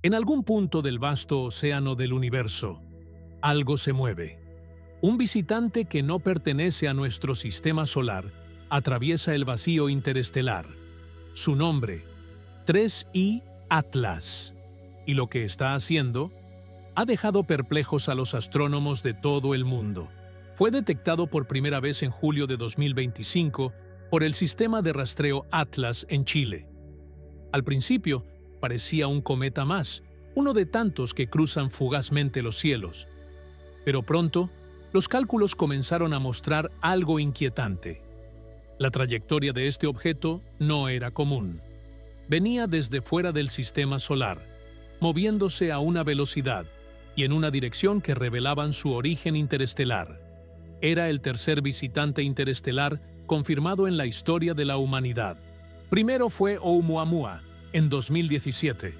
En algún punto del vasto océano del universo, algo se mueve. Un visitante que no pertenece a nuestro sistema solar atraviesa el vacío interestelar. Su nombre, 3I Atlas. Y lo que está haciendo ha dejado perplejos a los astrónomos de todo el mundo. Fue detectado por primera vez en julio de 2025 por el sistema de rastreo Atlas en Chile. Al principio, parecía un cometa más, uno de tantos que cruzan fugazmente los cielos. Pero pronto, los cálculos comenzaron a mostrar algo inquietante. La trayectoria de este objeto no era común. Venía desde fuera del sistema solar, moviéndose a una velocidad y en una dirección que revelaban su origen interestelar. Era el tercer visitante interestelar confirmado en la historia de la humanidad. Primero fue Oumuamua, en 2017,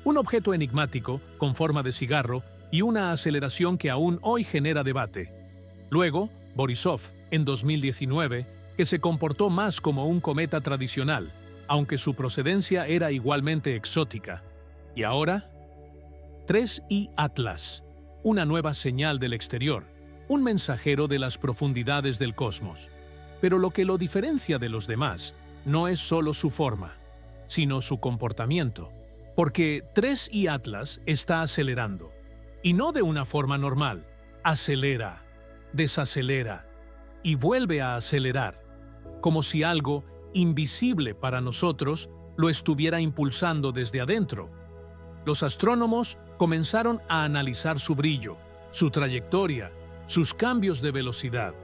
un objeto enigmático con forma de cigarro y una aceleración que aún hoy genera debate. Luego, Borisov, en 2019, que se comportó más como un cometa tradicional, aunque su procedencia era igualmente exótica. Y ahora, 3I Atlas, una nueva señal del exterior, un mensajero de las profundidades del cosmos. Pero lo que lo diferencia de los demás no es solo su forma, sino su comportamiento. Porque 3I Atlas está acelerando. Y no de una forma normal. Acelera, desacelera y vuelve a acelerar, como si algo invisible para nosotros lo estuviera impulsando desde adentro. Los astrónomos comenzaron a analizar su brillo, su trayectoria, sus cambios de velocidad.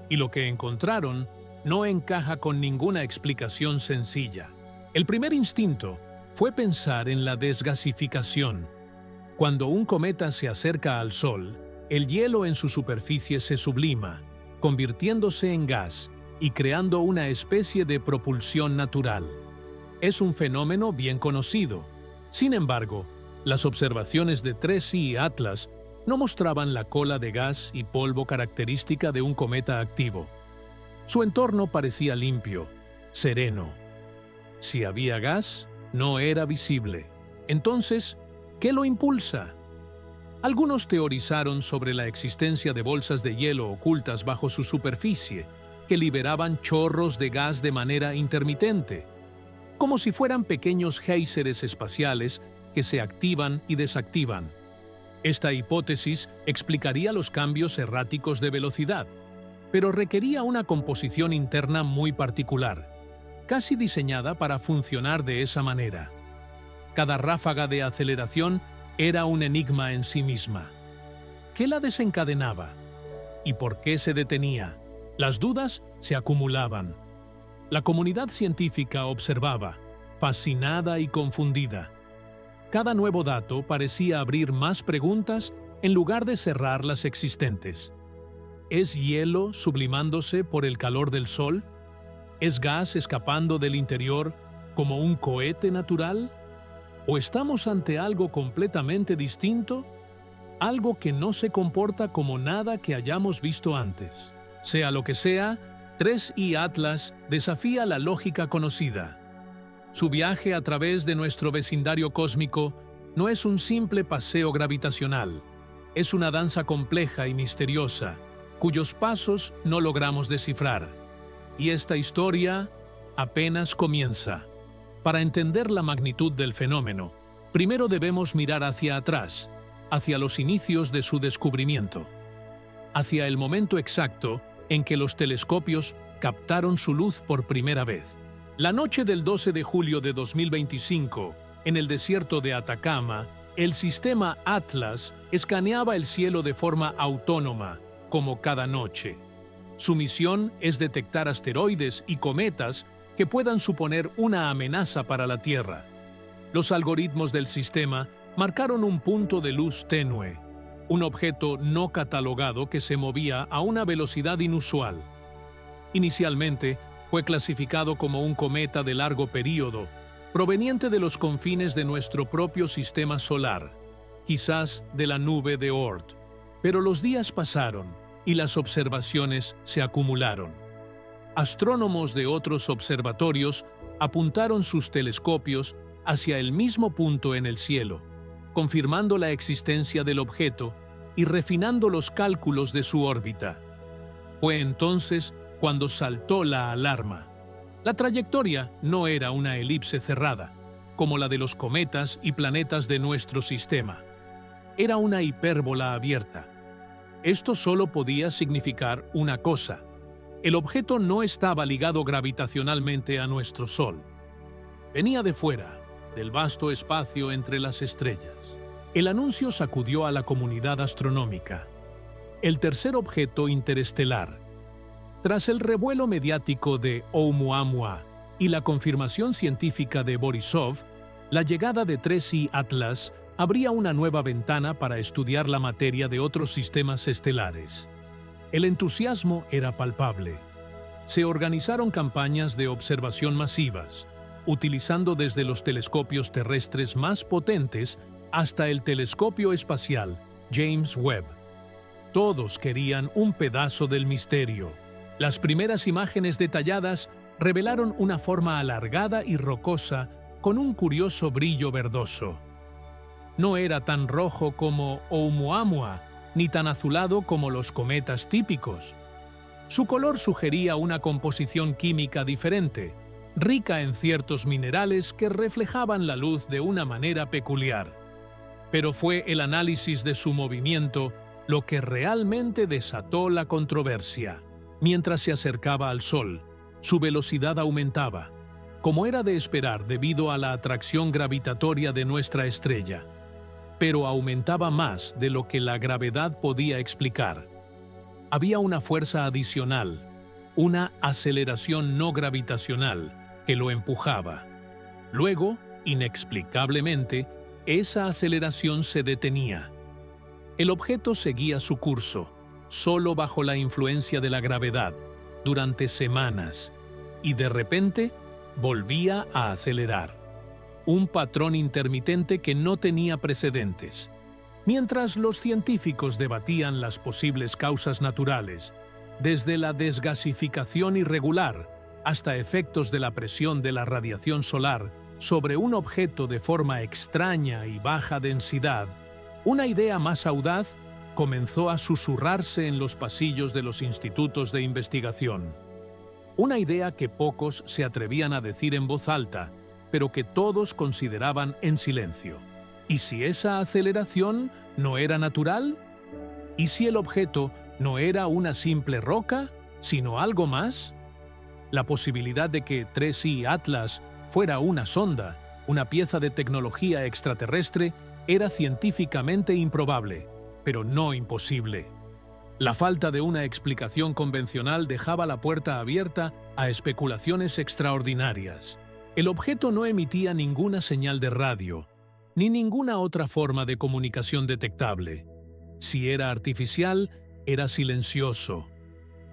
Y lo que encontraron no encaja con ninguna explicación sencilla. El primer instinto fue pensar en la desgasificación. Cuando un cometa se acerca al Sol, el hielo en su superficie se sublima, convirtiéndose en gas y creando una especie de propulsión natural. Es un fenómeno bien conocido. Sin embargo, las observaciones de 3I Atlas no mostraban la cola de gas y polvo característica de un cometa activo. Su entorno parecía limpio, sereno. Si había gas, no era visible. Entonces, ¿qué lo impulsa? Algunos teorizaron sobre la existencia de bolsas de hielo ocultas bajo su superficie, que liberaban chorros de gas de manera intermitente, como si fueran pequeños géiseres espaciales que se activan y desactivan. Esta hipótesis explicaría los cambios erráticos de velocidad, pero requería una composición interna muy particular, casi diseñada para funcionar de esa manera. Cada ráfaga de aceleración era un enigma en sí misma. ¿Qué la desencadenaba? ¿Y por qué se detenía? Las dudas se acumulaban. La comunidad científica observaba, fascinada y confundida. Cada nuevo dato parecía abrir más preguntas en lugar de cerrar las existentes. ¿Es hielo sublimándose por el calor del Sol? ¿Es gas escapando del interior como un cohete natural? ¿O estamos ante algo completamente distinto? Algo que no se comporta como nada que hayamos visto antes. Sea lo que sea, 3I Atlas desafía la lógica conocida. Su viaje a través de nuestro vecindario cósmico no es un simple paseo gravitacional. Es una danza compleja y misteriosa, cuyos pasos no logramos descifrar. Y esta historia apenas comienza. Para entender la magnitud del fenómeno, primero debemos mirar hacia atrás, hacia los inicios de su descubrimiento, hacia el momento exacto en que los telescopios captaron su luz por primera vez. La noche del 12 de julio de 2025, en el desierto de Atacama, el sistema Atlas escaneaba el cielo de forma autónoma, como cada noche. Su misión es detectar asteroides y cometas que puedan suponer una amenaza para la Tierra. Los algoritmos del sistema marcaron un punto de luz tenue, un objeto no catalogado que se movía a una velocidad inusual. Inicialmente, fue clasificado como un cometa de largo período, proveniente de los confines de nuestro propio sistema solar, quizás de la nube de Oort. Pero los días pasaron y las observaciones se acumularon. Astrónomos de otros observatorios apuntaron sus telescopios hacia el mismo punto en el cielo, confirmando la existencia del objeto y refinando los cálculos de su órbita. Fue entonces cuando saltó la alarma. La trayectoria no era una elipse cerrada, como la de los cometas y planetas de nuestro sistema. Era una hipérbola abierta. Esto solo podía significar una cosa: el objeto no estaba ligado gravitacionalmente a nuestro Sol. Venía de fuera, del vasto espacio entre las estrellas. El anuncio sacudió a la comunidad astronómica. El tercer objeto interestelar. Tras el revuelo mediático de Oumuamua y la confirmación científica de Borisov, la llegada de 3I Atlas abría una nueva ventana para estudiar la materia de otros sistemas estelares. El entusiasmo era palpable. Se organizaron campañas de observación masivas, utilizando desde los telescopios terrestres más potentes hasta el telescopio espacial James Webb. Todos querían un pedazo del misterio. Las primeras imágenes detalladas revelaron una forma alargada y rocosa con un curioso brillo verdoso. No era tan rojo como Oumuamua, ni tan azulado como los cometas típicos. Su color sugería una composición química diferente, rica en ciertos minerales que reflejaban la luz de una manera peculiar. Pero fue el análisis de su movimiento lo que realmente desató la controversia. Mientras se acercaba al Sol, su velocidad aumentaba, como era de esperar debido a la atracción gravitatoria de nuestra estrella. Pero aumentaba más de lo que la gravedad podía explicar. Había una fuerza adicional, una aceleración no gravitacional, que lo empujaba. Luego, inexplicablemente, esa aceleración se detenía. El objeto seguía su curso, solo bajo la influencia de la gravedad, durante semanas, y de repente volvía a acelerar. Un patrón intermitente que no tenía precedentes. Mientras los científicos debatían las posibles causas naturales, desde la desgasificación irregular hasta efectos de la presión de la radiación solar sobre un objeto de forma extraña y baja densidad, una idea más audaz comenzó a susurrarse en los pasillos de los institutos de investigación. Una idea que pocos se atrevían a decir en voz alta, pero que todos consideraban en silencio. ¿Y si esa aceleración no era natural? ¿Y si el objeto no era una simple roca, sino algo más? La posibilidad de que 3I Atlas fuera una sonda, una pieza de tecnología extraterrestre, era científicamente improbable, pero no imposible. La falta de una explicación convencional dejaba la puerta abierta a especulaciones extraordinarias. El objeto no emitía ninguna señal de radio, ni ninguna otra forma de comunicación detectable. Si era artificial, era silencioso.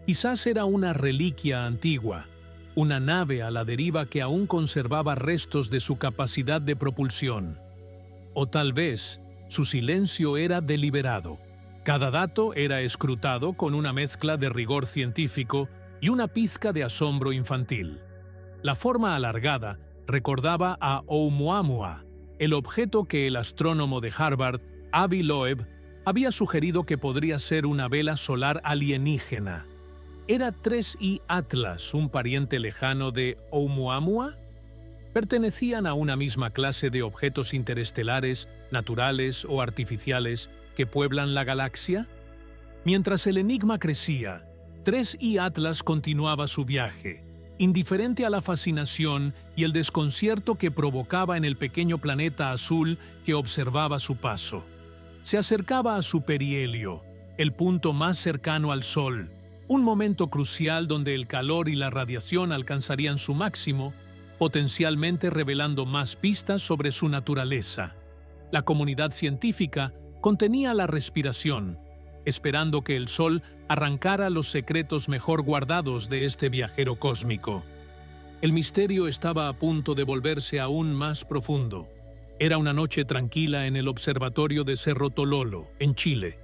Quizás era una reliquia antigua, una nave a la deriva que aún conservaba restos de su capacidad de propulsión. O tal vez, su silencio era deliberado. Cada dato era escrutado con una mezcla de rigor científico y una pizca de asombro infantil. La forma alargada recordaba a Oumuamua, el objeto que el astrónomo de Harvard, Avi Loeb, había sugerido que podría ser una vela solar alienígena. ¿Era 3I Atlas un pariente lejano de Oumuamua? ¿Pertenecían a una misma clase de objetos interestelares, naturales o artificiales, que pueblan la galaxia? Mientras el enigma crecía, 3I Atlas continuaba su viaje, indiferente a la fascinación y el desconcierto que provocaba en el pequeño planeta azul que observaba su paso. Se acercaba a su perihelio, el punto más cercano al Sol, un momento crucial donde el calor y la radiación alcanzarían su máximo, potencialmente revelando más pistas sobre su naturaleza. La comunidad científica contenía la respiración, esperando que el Sol arrancara los secretos mejor guardados de este viajero cósmico. El misterio estaba a punto de volverse aún más profundo. Era una noche tranquila en el observatorio de Cerro Tololo, en Chile.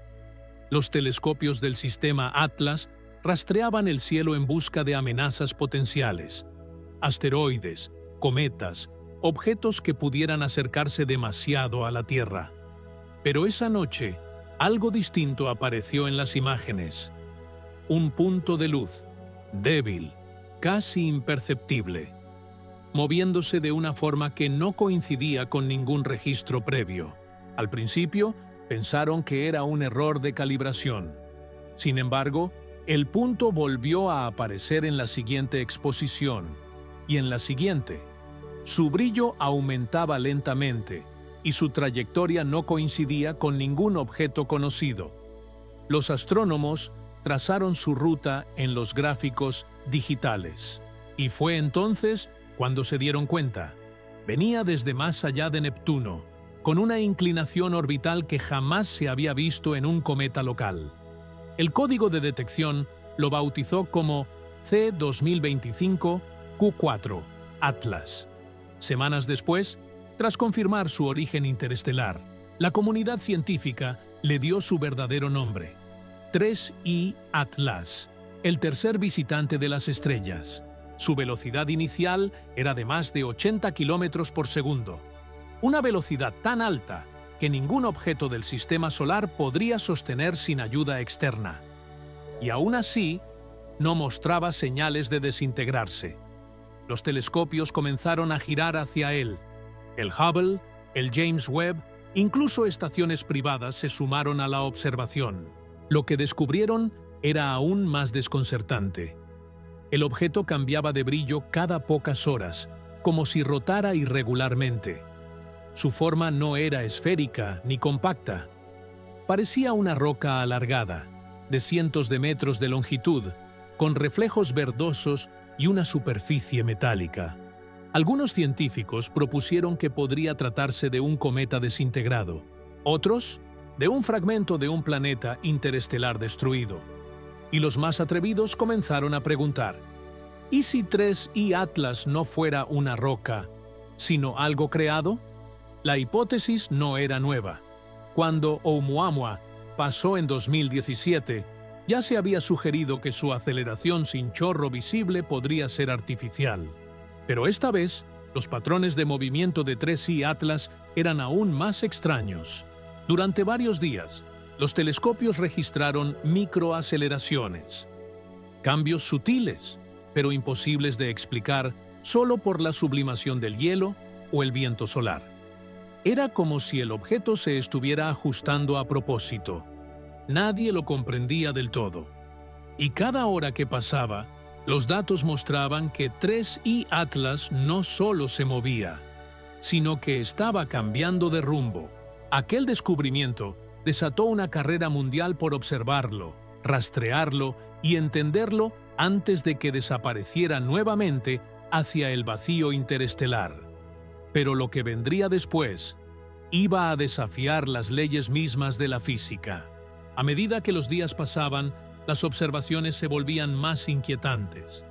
Los telescopios del sistema Atlas rastreaban el cielo en busca de amenazas potenciales. Asteroides, cometas, objetos que pudieran acercarse demasiado a la Tierra. Pero esa noche, algo distinto apareció en las imágenes. Un punto de luz, débil, casi imperceptible, moviéndose de una forma que no coincidía con ningún registro previo. Al principio, pensaron que era un error de calibración. Sin embargo, el punto volvió a aparecer en la siguiente exposición, y en la siguiente. Su brillo aumentaba lentamente, y su trayectoria no coincidía con ningún objeto conocido. Los astrónomos trazaron su ruta en los gráficos digitales. Y fue entonces cuando se dieron cuenta. Venía desde más allá de Neptuno, con una inclinación orbital que jamás se había visto en un cometa local. El código de detección lo bautizó como C2025Q4 Atlas. Semanas después, tras confirmar su origen interestelar, la comunidad científica le dio su verdadero nombre: 3I Atlas, el tercer visitante de las estrellas. Su velocidad inicial era de más de 80 kilómetros por segundo, una velocidad tan alta que ningún objeto del sistema solar podría sostener sin ayuda externa. Y aún así, no mostraba señales de desintegrarse. Los telescopios comenzaron a girar hacia él. El Hubble, el James Webb, incluso estaciones privadas se sumaron a la observación. Lo que descubrieron era aún más desconcertante. El objeto cambiaba de brillo cada pocas horas, como si rotara irregularmente. Su forma no era esférica ni compacta. Parecía una roca alargada, de cientos de metros de longitud, con reflejos verdosos y una superficie metálica. Algunos científicos propusieron que podría tratarse de un cometa desintegrado, otros de un fragmento de un planeta interestelar destruido. Y los más atrevidos comenzaron a preguntar: ¿y si 3I Atlas no fuera una roca, sino algo creado? La hipótesis no era nueva. Cuando Oumuamua pasó en 2017, ya se había sugerido que su aceleración sin chorro visible podría ser artificial. Pero esta vez, los patrones de movimiento de 3I Atlas eran aún más extraños. Durante varios días, los telescopios registraron microaceleraciones, cambios sutiles, pero imposibles de explicar solo por la sublimación del hielo o el viento solar. Era como si el objeto se estuviera ajustando a propósito. Nadie lo comprendía del todo. Y cada hora que pasaba, los datos mostraban que 3I Atlas no solo se movía, sino que estaba cambiando de rumbo. Aquel descubrimiento desató una carrera mundial por observarlo, rastrearlo y entenderlo antes de que desapareciera nuevamente hacia el vacío interestelar. Pero lo que vendría después iba a desafiar las leyes mismas de la física. A medida que los días pasaban, las observaciones se volvían más inquietantes.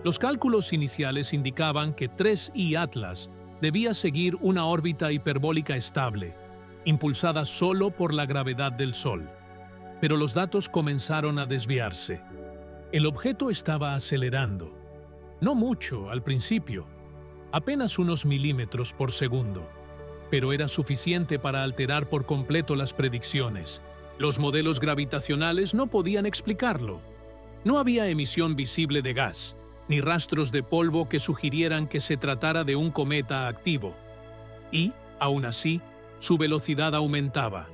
Los cálculos iniciales indicaban que 3I Atlas debía seguir una órbita hiperbólica estable, impulsada solo por la gravedad del Sol. Pero los datos comenzaron a desviarse. El objeto estaba acelerando. No mucho al principio, apenas unos milímetros por segundo, pero era suficiente para alterar por completo las predicciones. Los modelos gravitacionales no podían explicarlo. No había emisión visible de gas, ni rastros de polvo que sugirieran que se tratara de un cometa activo. Y, aún así, su velocidad aumentaba.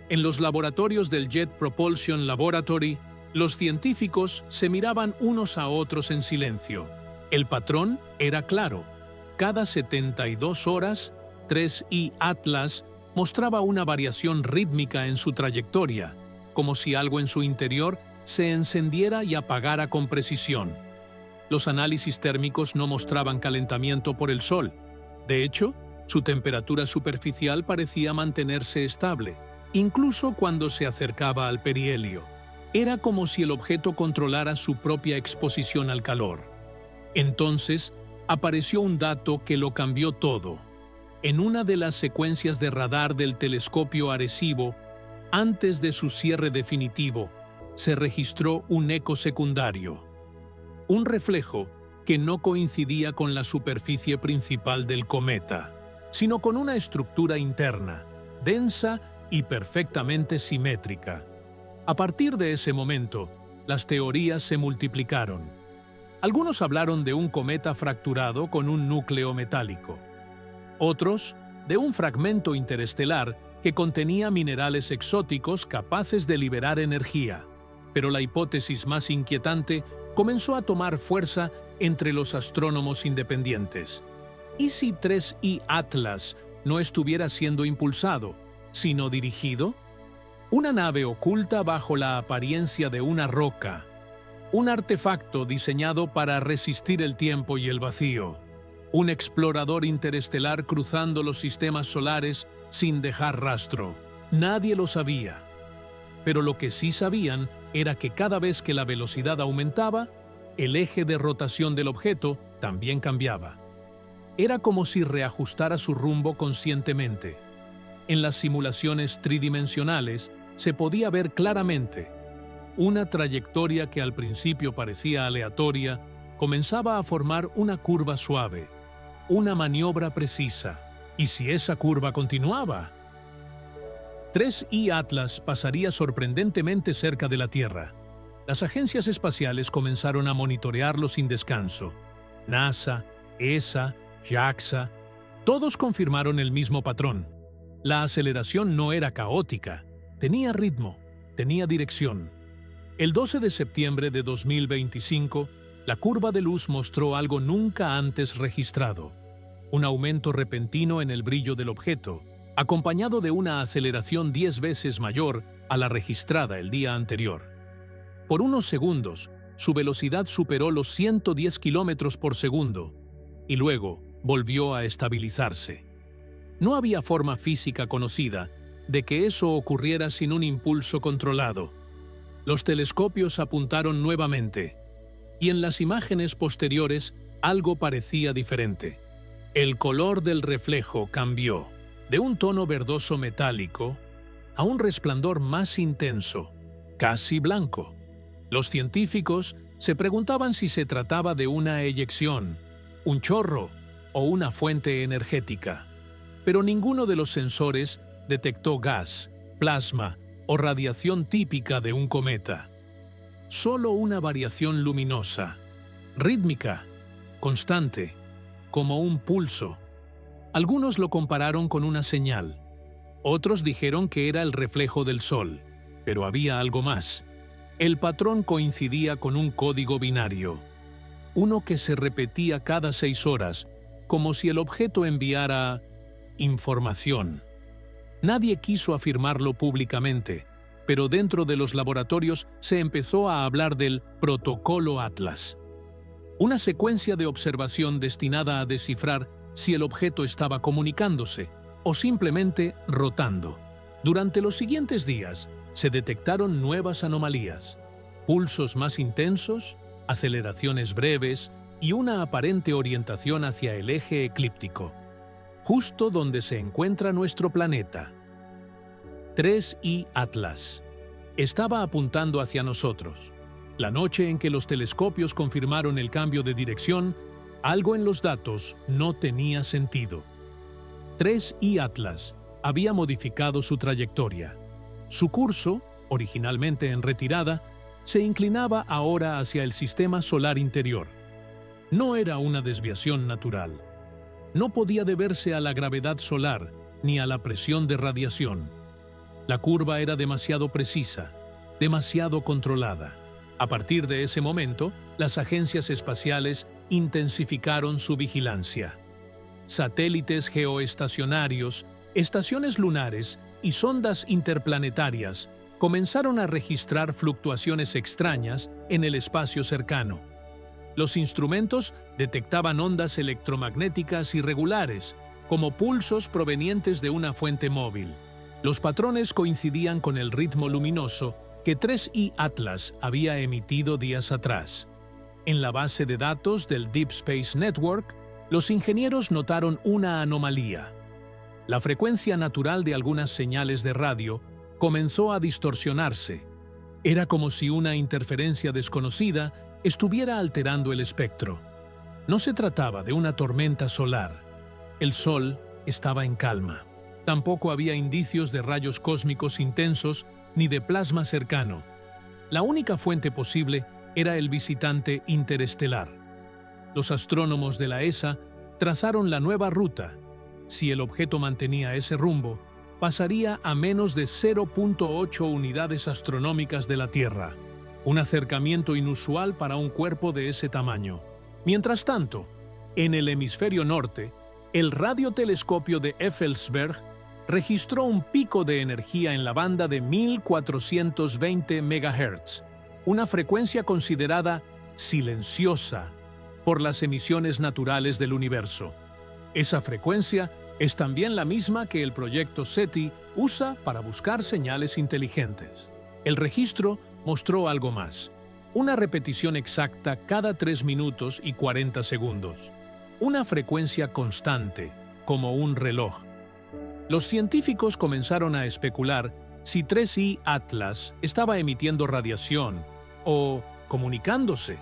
En los laboratorios del Jet Propulsion Laboratory, los científicos se miraban unos a otros en silencio. El patrón era claro. Cada 72 horas, 3I Atlas mostraba una variación rítmica en su trayectoria, como si algo en su interior se encendiera y apagara con precisión. Los análisis térmicos no mostraban calentamiento por el Sol. De hecho, su temperatura superficial parecía mantenerse estable, incluso cuando se acercaba al perihelio. Era como si el objeto controlara su propia exposición al calor. Entonces, apareció un dato que lo cambió todo. En una de las secuencias de radar del telescopio Arecibo, antes de su cierre definitivo, se registró un eco secundario. Un reflejo que no coincidía con la superficie principal del cometa, sino con una estructura interna, densa y perfectamente simétrica. A partir de ese momento, las teorías se multiplicaron. Algunos hablaron de un cometa fracturado con un núcleo metálico. Otros, de un fragmento interestelar que contenía minerales exóticos capaces de liberar energía. Pero la hipótesis más inquietante comenzó a tomar fuerza entre los astrónomos independientes. ¿Y si 3I Atlas no estuviera siendo impulsado, sino dirigido? Una nave oculta bajo la apariencia de una roca, un artefacto diseñado para resistir el tiempo y el vacío, un explorador interestelar cruzando los sistemas solares sin dejar rastro. Nadie lo sabía. Pero lo que sí sabían era que cada vez que la velocidad aumentaba, el eje de rotación del objeto también cambiaba. Era como si reajustara su rumbo conscientemente. En las simulaciones tridimensionales se podía ver claramente una trayectoria que al principio parecía aleatoria, comenzaba a formar una curva suave, una maniobra precisa. ¿Y si esa curva continuaba? 3I Atlas pasaría sorprendentemente cerca de la Tierra. Las agencias espaciales comenzaron a monitorearlo sin descanso. NASA, ESA, JAXA, todos confirmaron el mismo patrón. La aceleración no era caótica, tenía ritmo, tenía dirección. El 12 de septiembre de 2025, la curva de luz mostró algo nunca antes registrado: un aumento repentino en el brillo del objeto, acompañado de una aceleración 10 veces mayor a la registrada el día anterior. Por unos segundos, su velocidad superó los 110 kilómetros por segundo y luego volvió a estabilizarse. No había forma física conocida de que eso ocurriera sin un impulso controlado. Los telescopios apuntaron nuevamente, y en las imágenes posteriores algo parecía diferente. El color del reflejo cambió, de un tono verdoso metálico a un resplandor más intenso, casi blanco. Los científicos se preguntaban si se trataba de una eyección, un chorro o una fuente energética. Pero ninguno de los sensores detectó gas, plasma o radiación típica de un cometa. Solo una variación luminosa, rítmica, constante, como un pulso. Algunos lo compararon con una señal. Otros dijeron que era el reflejo del Sol, pero había algo más. El patrón coincidía con un código binario, uno que se repetía cada 6 horas, como si el objeto enviara información. Nadie quiso afirmarlo públicamente, pero dentro de los laboratorios se empezó a hablar del Protocolo Atlas, una secuencia de observación destinada a descifrar si el objeto estaba comunicándose o simplemente rotando. Durante los siguientes días se detectaron nuevas anomalías, pulsos más intensos, aceleraciones breves y una aparente orientación hacia el eje eclíptico, justo donde se encuentra nuestro planeta. 3I Atlas estaba apuntando hacia nosotros. La noche en que los telescopios confirmaron el cambio de dirección, algo en los datos no tenía sentido. 3I Atlas había modificado su trayectoria. Su curso, originalmente en retirada, se inclinaba ahora hacia el sistema solar interior. No era una desviación natural. No podía deberse a la gravedad solar ni a la presión de radiación. La curva era demasiado precisa, demasiado controlada. A partir de ese momento, las agencias espaciales intensificaron su vigilancia. Satélites geoestacionarios, estaciones lunares y sondas interplanetarias comenzaron a registrar fluctuaciones extrañas en el espacio cercano. Los instrumentos detectaban ondas electromagnéticas irregulares, como pulsos provenientes de una fuente móvil. Los patrones coincidían con el ritmo luminoso que 3I Atlas había emitido días atrás. En la base de datos del Deep Space Network, los ingenieros notaron una anomalía. La frecuencia natural de algunas señales de radio comenzó a distorsionarse. Era como si una interferencia desconocida estuviera alterando el espectro. No se trataba de una tormenta solar. El Sol estaba en calma. Tampoco había indicios de rayos cósmicos intensos ni de plasma cercano. La única fuente posible era el visitante interestelar. Los astrónomos de la ESA trazaron la nueva ruta. Si el objeto mantenía ese rumbo, pasaría a menos de 0.8 unidades astronómicas de la Tierra, un acercamiento inusual para un cuerpo de ese tamaño. Mientras tanto, en el hemisferio norte, el radiotelescopio de Effelsberg registró un pico de energía en la banda de 1420 MHz, una frecuencia considerada silenciosa por las emisiones naturales del universo. Esa frecuencia es también la misma que el proyecto SETI usa para buscar señales inteligentes. El registro mostró algo más: una repetición exacta cada 3 minutos y 40 segundos. Una frecuencia constante, como un reloj. Los científicos comenzaron a especular si 3I Atlas estaba emitiendo radiación o comunicándose.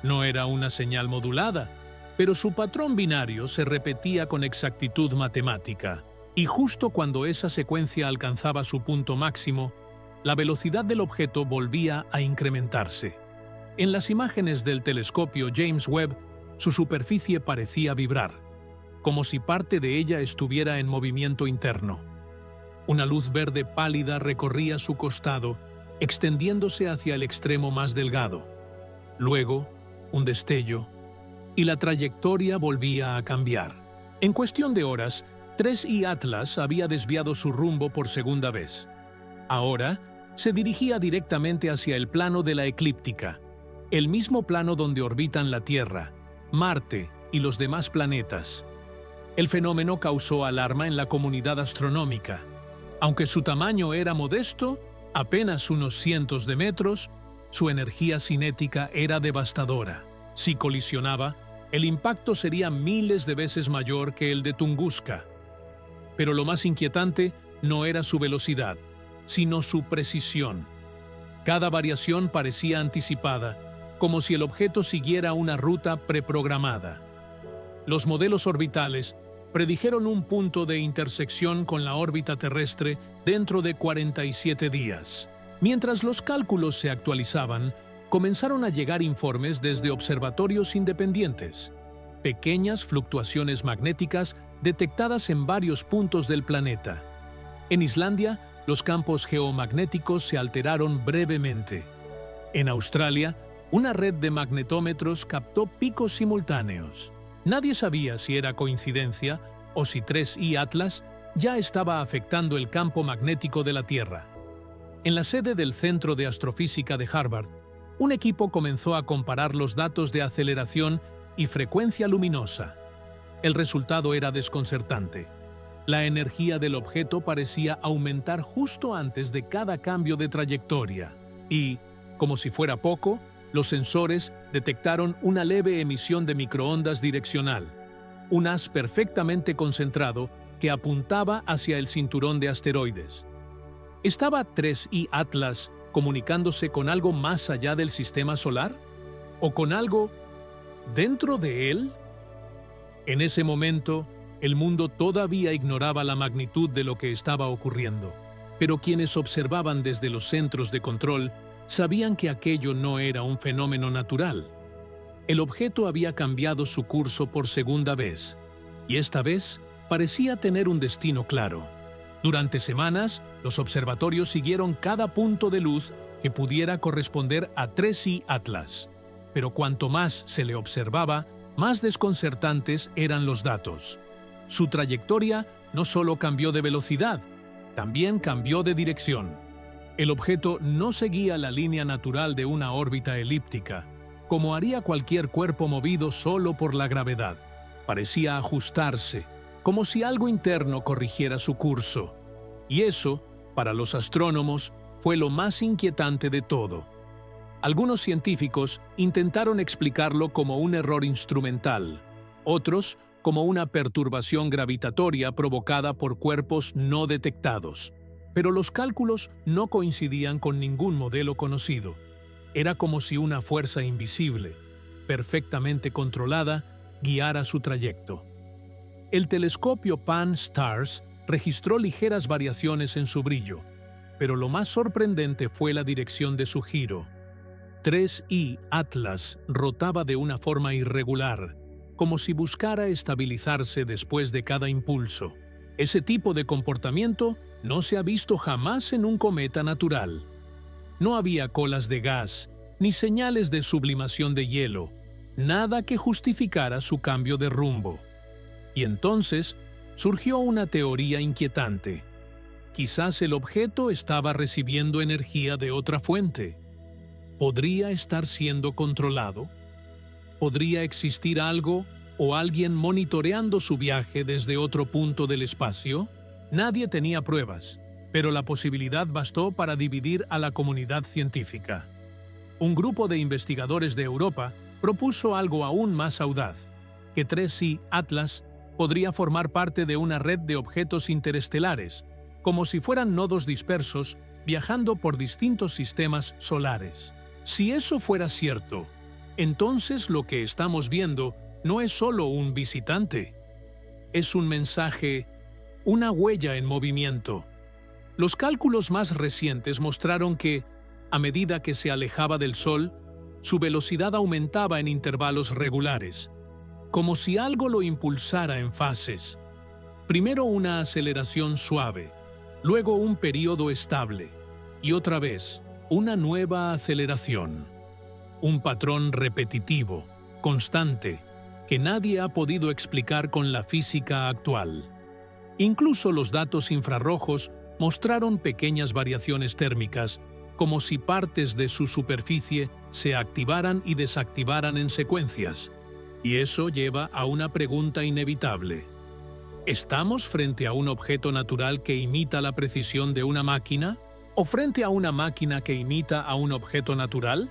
No era una señal modulada, pero su patrón binario se repetía con exactitud matemática, y justo cuando esa secuencia alcanzaba su punto máximo, la velocidad del objeto volvía a incrementarse. En las imágenes del telescopio James Webb, su superficie parecía vibrar, como si parte de ella estuviera en movimiento interno. Una luz verde pálida recorría su costado, extendiéndose hacia el extremo más delgado. Luego, un destello, y la trayectoria volvía a cambiar. En cuestión de horas, 3I Atlas había desviado su rumbo por segunda vez. Ahora, se dirigía directamente hacia el plano de la eclíptica, el mismo plano donde orbitan la Tierra, Marte y los demás planetas. El fenómeno causó alarma en la comunidad astronómica. Aunque su tamaño era modesto, apenas unos cientos de metros, su energía cinética era devastadora. Si colisionaba, el impacto sería miles de veces mayor que el de Tunguska. Pero lo más inquietante no era su velocidad, sino su precisión. Cada variación parecía anticipada, como si el objeto siguiera una ruta preprogramada. Los modelos orbitales predijeron un punto de intersección con la órbita terrestre dentro de 47 días. Mientras los cálculos se actualizaban, comenzaron a llegar informes desde observatorios independientes. Pequeñas fluctuaciones magnéticas detectadas en varios puntos del planeta. En Islandia, los campos geomagnéticos se alteraron brevemente. En Australia, una red de magnetómetros captó picos simultáneos. Nadie sabía si era coincidencia o si 3I Atlas ya estaba afectando el campo magnético de la Tierra. En la sede del Centro de Astrofísica de Harvard, un equipo comenzó a comparar los datos de aceleración y frecuencia luminosa. El resultado era desconcertante. La energía del objeto parecía aumentar justo antes de cada cambio de trayectoria. Y, como si fuera poco, los sensores detectaron una leve emisión de microondas direccional, un haz perfectamente concentrado que apuntaba hacia el cinturón de asteroides. ¿Estaba 3I Atlas comunicándose con algo más allá del sistema solar? ¿O con algo dentro de él? En ese momento, el mundo todavía ignoraba la magnitud de lo que estaba ocurriendo, pero quienes observaban desde los centros de control sabían que aquello no era un fenómeno natural. El objeto había cambiado su curso por segunda vez, y esta vez parecía tener un destino claro. Durante semanas, los observatorios siguieron cada punto de luz que pudiera corresponder a 3I Atlas, pero cuanto más se le observaba, más desconcertantes eran los datos. Su trayectoria no solo cambió de velocidad, también cambió de dirección. El objeto no seguía la línea natural de una órbita elíptica, como haría cualquier cuerpo movido solo por la gravedad. Parecía ajustarse, como si algo interno corrigiera su curso. Y eso, para los astrónomos, fue lo más inquietante de todo. Algunos científicos intentaron explicarlo como un error instrumental, otros como una perturbación gravitatoria provocada por cuerpos no detectados. Pero los cálculos no coincidían con ningún modelo conocido. Era como si una fuerza invisible, perfectamente controlada, guiara su trayecto. El telescopio Pan-STARRS registró ligeras variaciones en su brillo, pero lo más sorprendente fue la dirección de su giro. 3I Atlas rotaba de una forma irregular, como si buscara estabilizarse después de cada impulso. Ese tipo de comportamiento no se ha visto jamás en un cometa natural. No había colas de gas, ni señales de sublimación de hielo, nada que justificara su cambio de rumbo. Y entonces surgió una teoría inquietante. Quizás el objeto estaba recibiendo energía de otra fuente. ¿Podría estar siendo controlado? ¿Podría existir algo o alguien monitoreando su viaje desde otro punto del espacio? Nadie tenía pruebas, pero la posibilidad bastó para dividir a la comunidad científica. Un grupo de investigadores de Europa propuso algo aún más audaz, que 3I Atlas podría formar parte de una red de objetos interestelares, como si fueran nodos dispersos viajando por distintos sistemas solares. Si eso fuera cierto, entonces lo que estamos viendo no es solo un visitante. Es un mensaje, una huella en movimiento. Los cálculos más recientes mostraron que, a medida que se alejaba del Sol, su velocidad aumentaba en intervalos regulares, como si algo lo impulsara en fases. Primero una aceleración suave, luego un período estable, y otra vez una nueva aceleración. Un patrón repetitivo, constante, que nadie ha podido explicar con la física actual. Incluso los datos infrarrojos mostraron pequeñas variaciones térmicas, como si partes de su superficie se activaran y desactivaran en secuencias. Y eso lleva a una pregunta inevitable. ¿Estamos frente a un objeto natural que imita la precisión de una máquina? ¿O frente a una máquina que imita a un objeto natural?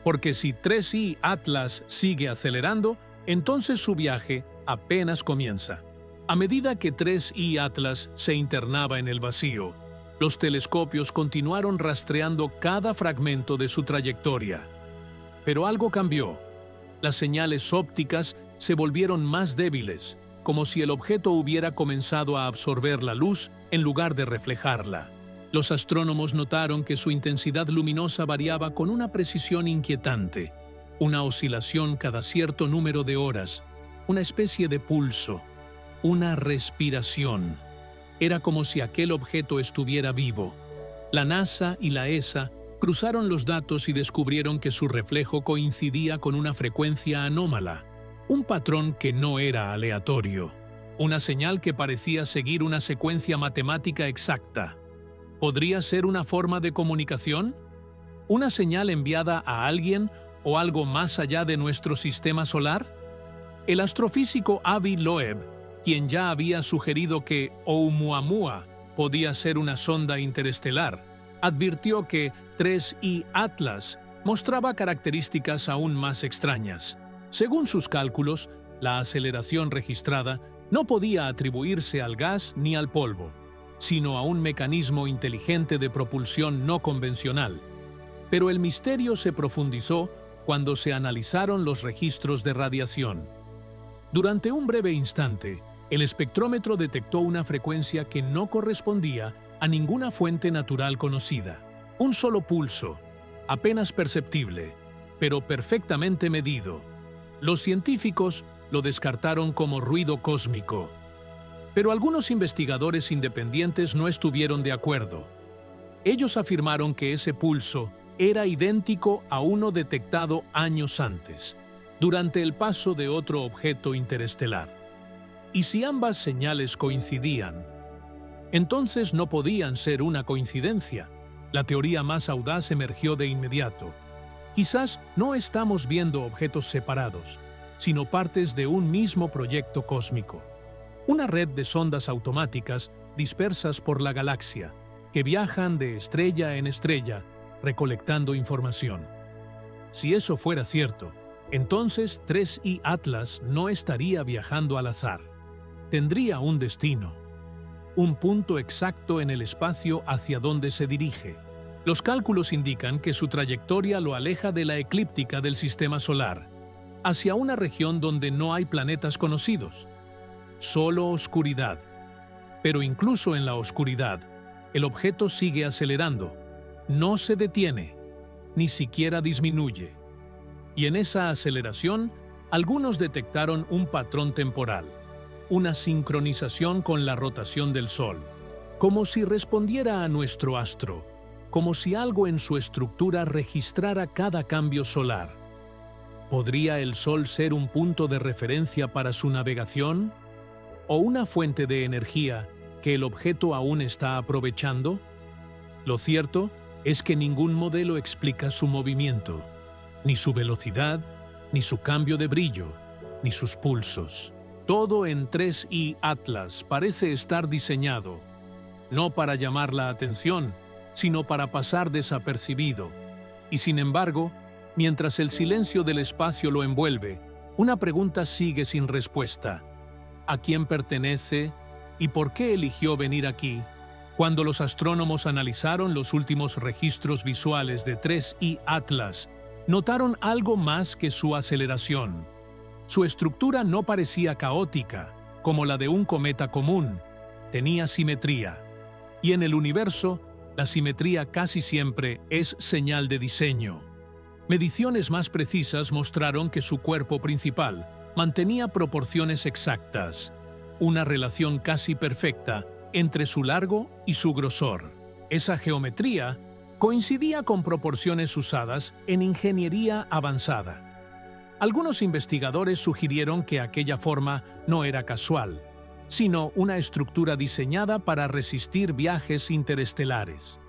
Porque si 3I Atlas sigue acelerando, entonces su viaje apenas comienza. A medida que 3I Atlas se internaba en el vacío, los telescopios continuaron rastreando cada fragmento de su trayectoria. Pero algo cambió. Las señales ópticas se volvieron más débiles, como si el objeto hubiera comenzado a absorber la luz en lugar de reflejarla. Los astrónomos notaron que su intensidad luminosa variaba con una precisión inquietante, una oscilación cada cierto número de horas, una especie de pulso, una respiración. Era como si aquel objeto estuviera vivo. La NASA y la ESA cruzaron los datos y descubrieron que su reflejo coincidía con una frecuencia anómala, un patrón que no era aleatorio, una señal que parecía seguir una secuencia matemática exacta. ¿Podría ser una forma de comunicación? ¿Una señal enviada a alguien o algo más allá de nuestro sistema solar? El astrofísico Avi Loeb, quien ya había sugerido que Oumuamua podía ser una sonda interestelar, advirtió que 3I Atlas mostraba características aún más extrañas. Según sus cálculos, la aceleración registrada no podía atribuirse al gas ni al polvo, sino a un mecanismo inteligente de propulsión no convencional. Pero el misterio se profundizó cuando se analizaron los registros de radiación. Durante un breve instante, el espectrómetro detectó una frecuencia que no correspondía a ninguna fuente natural conocida. Un solo pulso, apenas perceptible, pero perfectamente medido. Los científicos lo descartaron como ruido cósmico. Pero algunos investigadores independientes no estuvieron de acuerdo. Ellos afirmaron que ese pulso era idéntico a uno detectado años antes, durante el paso de otro objeto interestelar. Y si ambas señales coincidían, entonces no podían ser una coincidencia. La teoría más audaz emergió de inmediato. Quizás no estamos viendo objetos separados, sino partes de un mismo proyecto cósmico. Una red de sondas automáticas dispersas por la galaxia, que viajan de estrella en estrella, recolectando información. Si eso fuera cierto, entonces 3I Atlas no estaría viajando al azar. Tendría un destino, un punto exacto en el espacio hacia donde se dirige. Los cálculos indican que su trayectoria lo aleja de la eclíptica del sistema solar, hacia una región donde no hay planetas conocidos, solo oscuridad. Pero incluso en la oscuridad, el objeto sigue acelerando. No se detiene, ni siquiera disminuye. Y en esa aceleración, algunos detectaron un patrón temporal, una sincronización con la rotación del Sol, como si respondiera a nuestro astro, como si algo en su estructura registrara cada cambio solar. ¿Podría el Sol ser un punto de referencia para su navegación? ¿O una fuente de energía que el objeto aún está aprovechando? Lo cierto es que ningún modelo explica su movimiento, ni su velocidad, ni su cambio de brillo, ni sus pulsos. Todo en 3I Atlas parece estar diseñado, no para llamar la atención, sino para pasar desapercibido. Y sin embargo, mientras el silencio del espacio lo envuelve, una pregunta sigue sin respuesta. ¿A quién pertenece y por qué eligió venir aquí? Cuando los astrónomos analizaron los últimos registros visuales de 3I Atlas, notaron algo más que su aceleración. Su estructura no parecía caótica, como la de un cometa común. Tenía simetría. Y en el universo, la simetría casi siempre es señal de diseño. Mediciones más precisas mostraron que su cuerpo principal mantenía proporciones exactas, una relación casi perfecta entre su largo y su grosor. Esa geometría coincidía con proporciones usadas en ingeniería avanzada. Algunos investigadores sugirieron que aquella forma no era casual, sino una estructura diseñada para resistir viajes interestelares.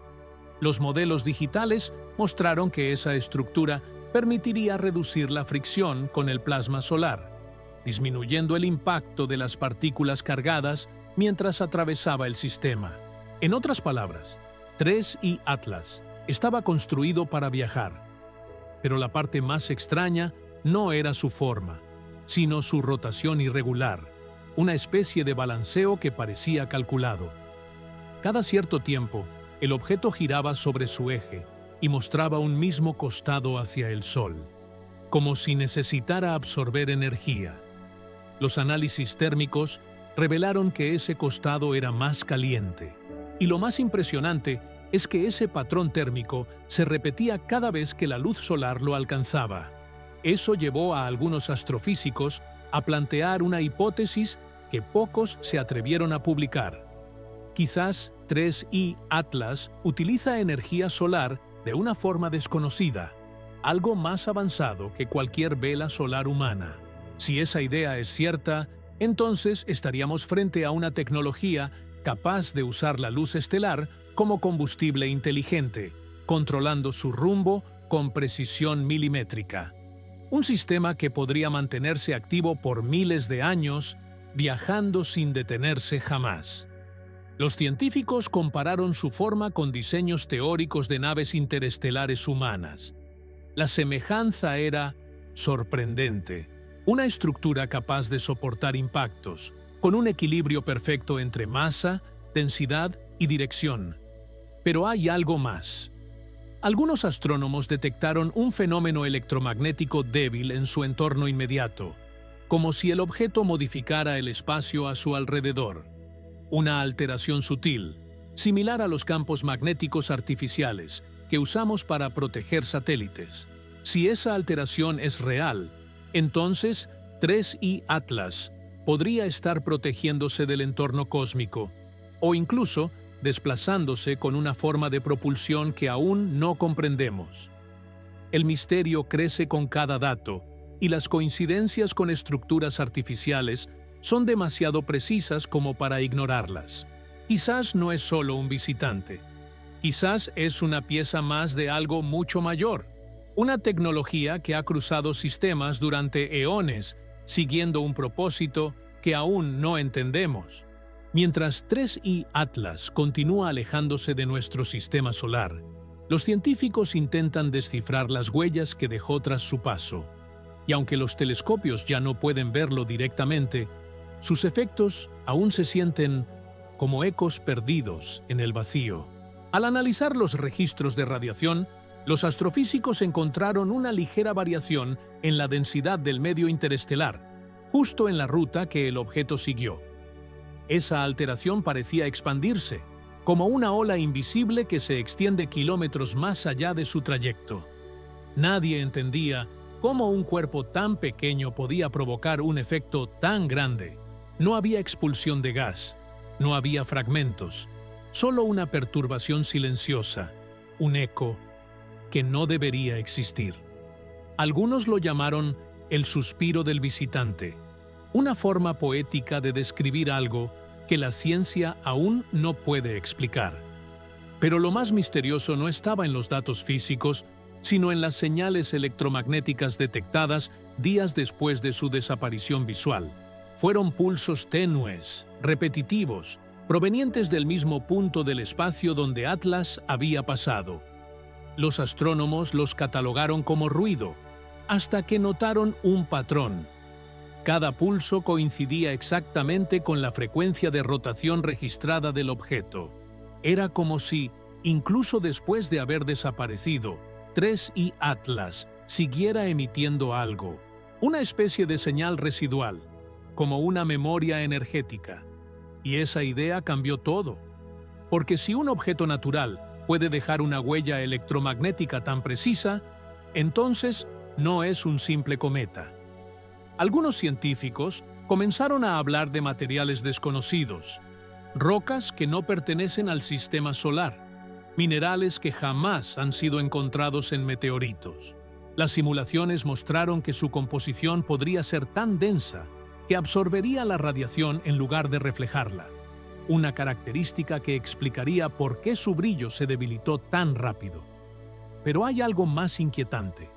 Los modelos digitales mostraron que esa estructura permitiría reducir la fricción con el plasma solar, disminuyendo el impacto de las partículas cargadas mientras atravesaba el sistema. En otras palabras, 3I Atlas estaba construido para viajar. Pero la parte más extraña no era su forma, sino su rotación irregular, una especie de balanceo que parecía calculado. Cada cierto tiempo, el objeto giraba sobre su eje y mostraba un mismo costado hacia el Sol, como si necesitara absorber energía. Los análisis térmicos revelaron que ese costado era más caliente. Y lo más impresionante es que ese patrón térmico se repetía cada vez que la luz solar lo alcanzaba. Eso llevó a algunos astrofísicos a plantear una hipótesis que pocos se atrevieron a publicar. Quizás 3I Atlas utiliza energía solar de una forma desconocida, algo más avanzado que cualquier vela solar humana. Si esa idea es cierta, entonces estaríamos frente a una tecnología capaz de usar la luz estelar como combustible inteligente, controlando su rumbo con precisión milimétrica. Un sistema que podría mantenerse activo por miles de años, viajando sin detenerse jamás. Los científicos compararon su forma con diseños teóricos de naves interestelares humanas. La semejanza era sorprendente. Una estructura capaz de soportar impactos, con un equilibrio perfecto entre masa, densidad y dirección. Pero hay algo más. Algunos astrónomos detectaron un fenómeno electromagnético débil en su entorno inmediato, como si el objeto modificara el espacio a su alrededor. Una alteración sutil, similar a los campos magnéticos artificiales que usamos para proteger satélites. Si esa alteración es real, entonces 3I Atlas podría estar protegiéndose del entorno cósmico, o incluso desplazándose con una forma de propulsión que aún no comprendemos. El misterio crece con cada dato, y las coincidencias con estructuras artificiales son demasiado precisas como para ignorarlas. Quizás no es solo un visitante. Quizás es una pieza más de algo mucho mayor. Una tecnología que ha cruzado sistemas durante eones, siguiendo un propósito que aún no entendemos. Mientras 3I Atlas continúa alejándose de nuestro sistema solar, los científicos intentan descifrar las huellas que dejó tras su paso. Y aunque los telescopios ya no pueden verlo directamente, sus efectos aún se sienten como ecos perdidos en el vacío. Al analizar los registros de radiación, los astrofísicos encontraron una ligera variación en la densidad del medio interestelar, justo en la ruta que el objeto siguió. Esa alteración parecía expandirse, como una ola invisible que se extiende kilómetros más allá de su trayecto. Nadie entendía cómo un cuerpo tan pequeño podía provocar un efecto tan grande. No había expulsión de gas, no había fragmentos, solo una perturbación silenciosa, un eco que no debería existir. Algunos lo llamaron el suspiro del visitante, una forma poética de describir algo que la ciencia aún no puede explicar. Pero lo más misterioso no estaba en los datos físicos, sino en las señales electromagnéticas detectadas días después de su desaparición visual. Fueron pulsos tenues, repetitivos, provenientes del mismo punto del espacio donde Atlas había pasado. Los astrónomos los catalogaron como ruido, hasta que notaron un patrón. Cada pulso coincidía exactamente con la frecuencia de rotación registrada del objeto. Era como si, incluso después de haber desaparecido, 3I Atlas siguiera emitiendo algo, una especie de señal residual, como una memoria energética. Y esa idea cambió todo. Porque si un objeto natural puede dejar una huella electromagnética tan precisa, entonces no es un simple cometa. Algunos científicos comenzaron a hablar de materiales desconocidos, rocas que no pertenecen al sistema solar, minerales que jamás han sido encontrados en meteoritos. Las simulaciones mostraron que su composición podría ser tan densa que absorbería la radiación en lugar de reflejarla, una característica que explicaría por qué su brillo se debilitó tan rápido. Pero hay algo más inquietante.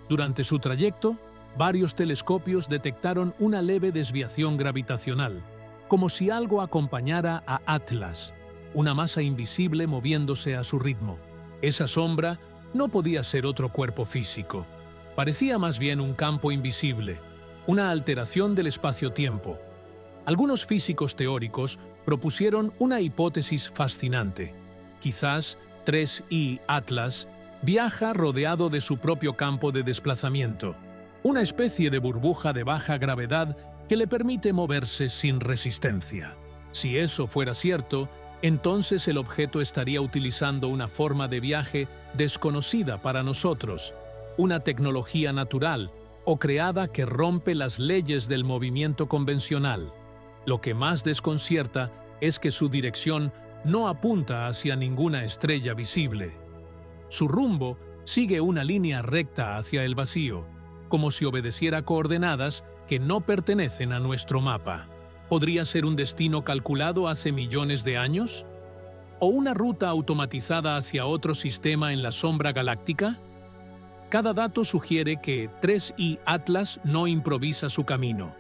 Durante su trayecto, varios telescopios detectaron una leve desviación gravitacional, como si algo acompañara a Atlas, una masa invisible moviéndose a su ritmo. Esa sombra no podía ser otro cuerpo físico. Parecía más bien un campo invisible, una alteración del espacio-tiempo. Algunos físicos teóricos propusieron una hipótesis fascinante. Quizás 3I Atlas viaja rodeado de su propio campo de desplazamiento, una especie de burbuja de baja gravedad que le permite moverse sin resistencia. Si eso fuera cierto, entonces el objeto estaría utilizando una forma de viaje desconocida para nosotros, una tecnología natural o creada que rompe las leyes del movimiento convencional. Lo que más desconcierta es que su dirección no apunta hacia ninguna estrella visible. Su rumbo sigue una línea recta hacia el vacío, como si obedeciera coordenadas que no pertenecen a nuestro mapa. ¿Podría ser un destino calculado hace millones de años? ¿O una ruta automatizada hacia otro sistema en la sombra galáctica? Cada dato sugiere que 3I Atlas no improvisa su camino.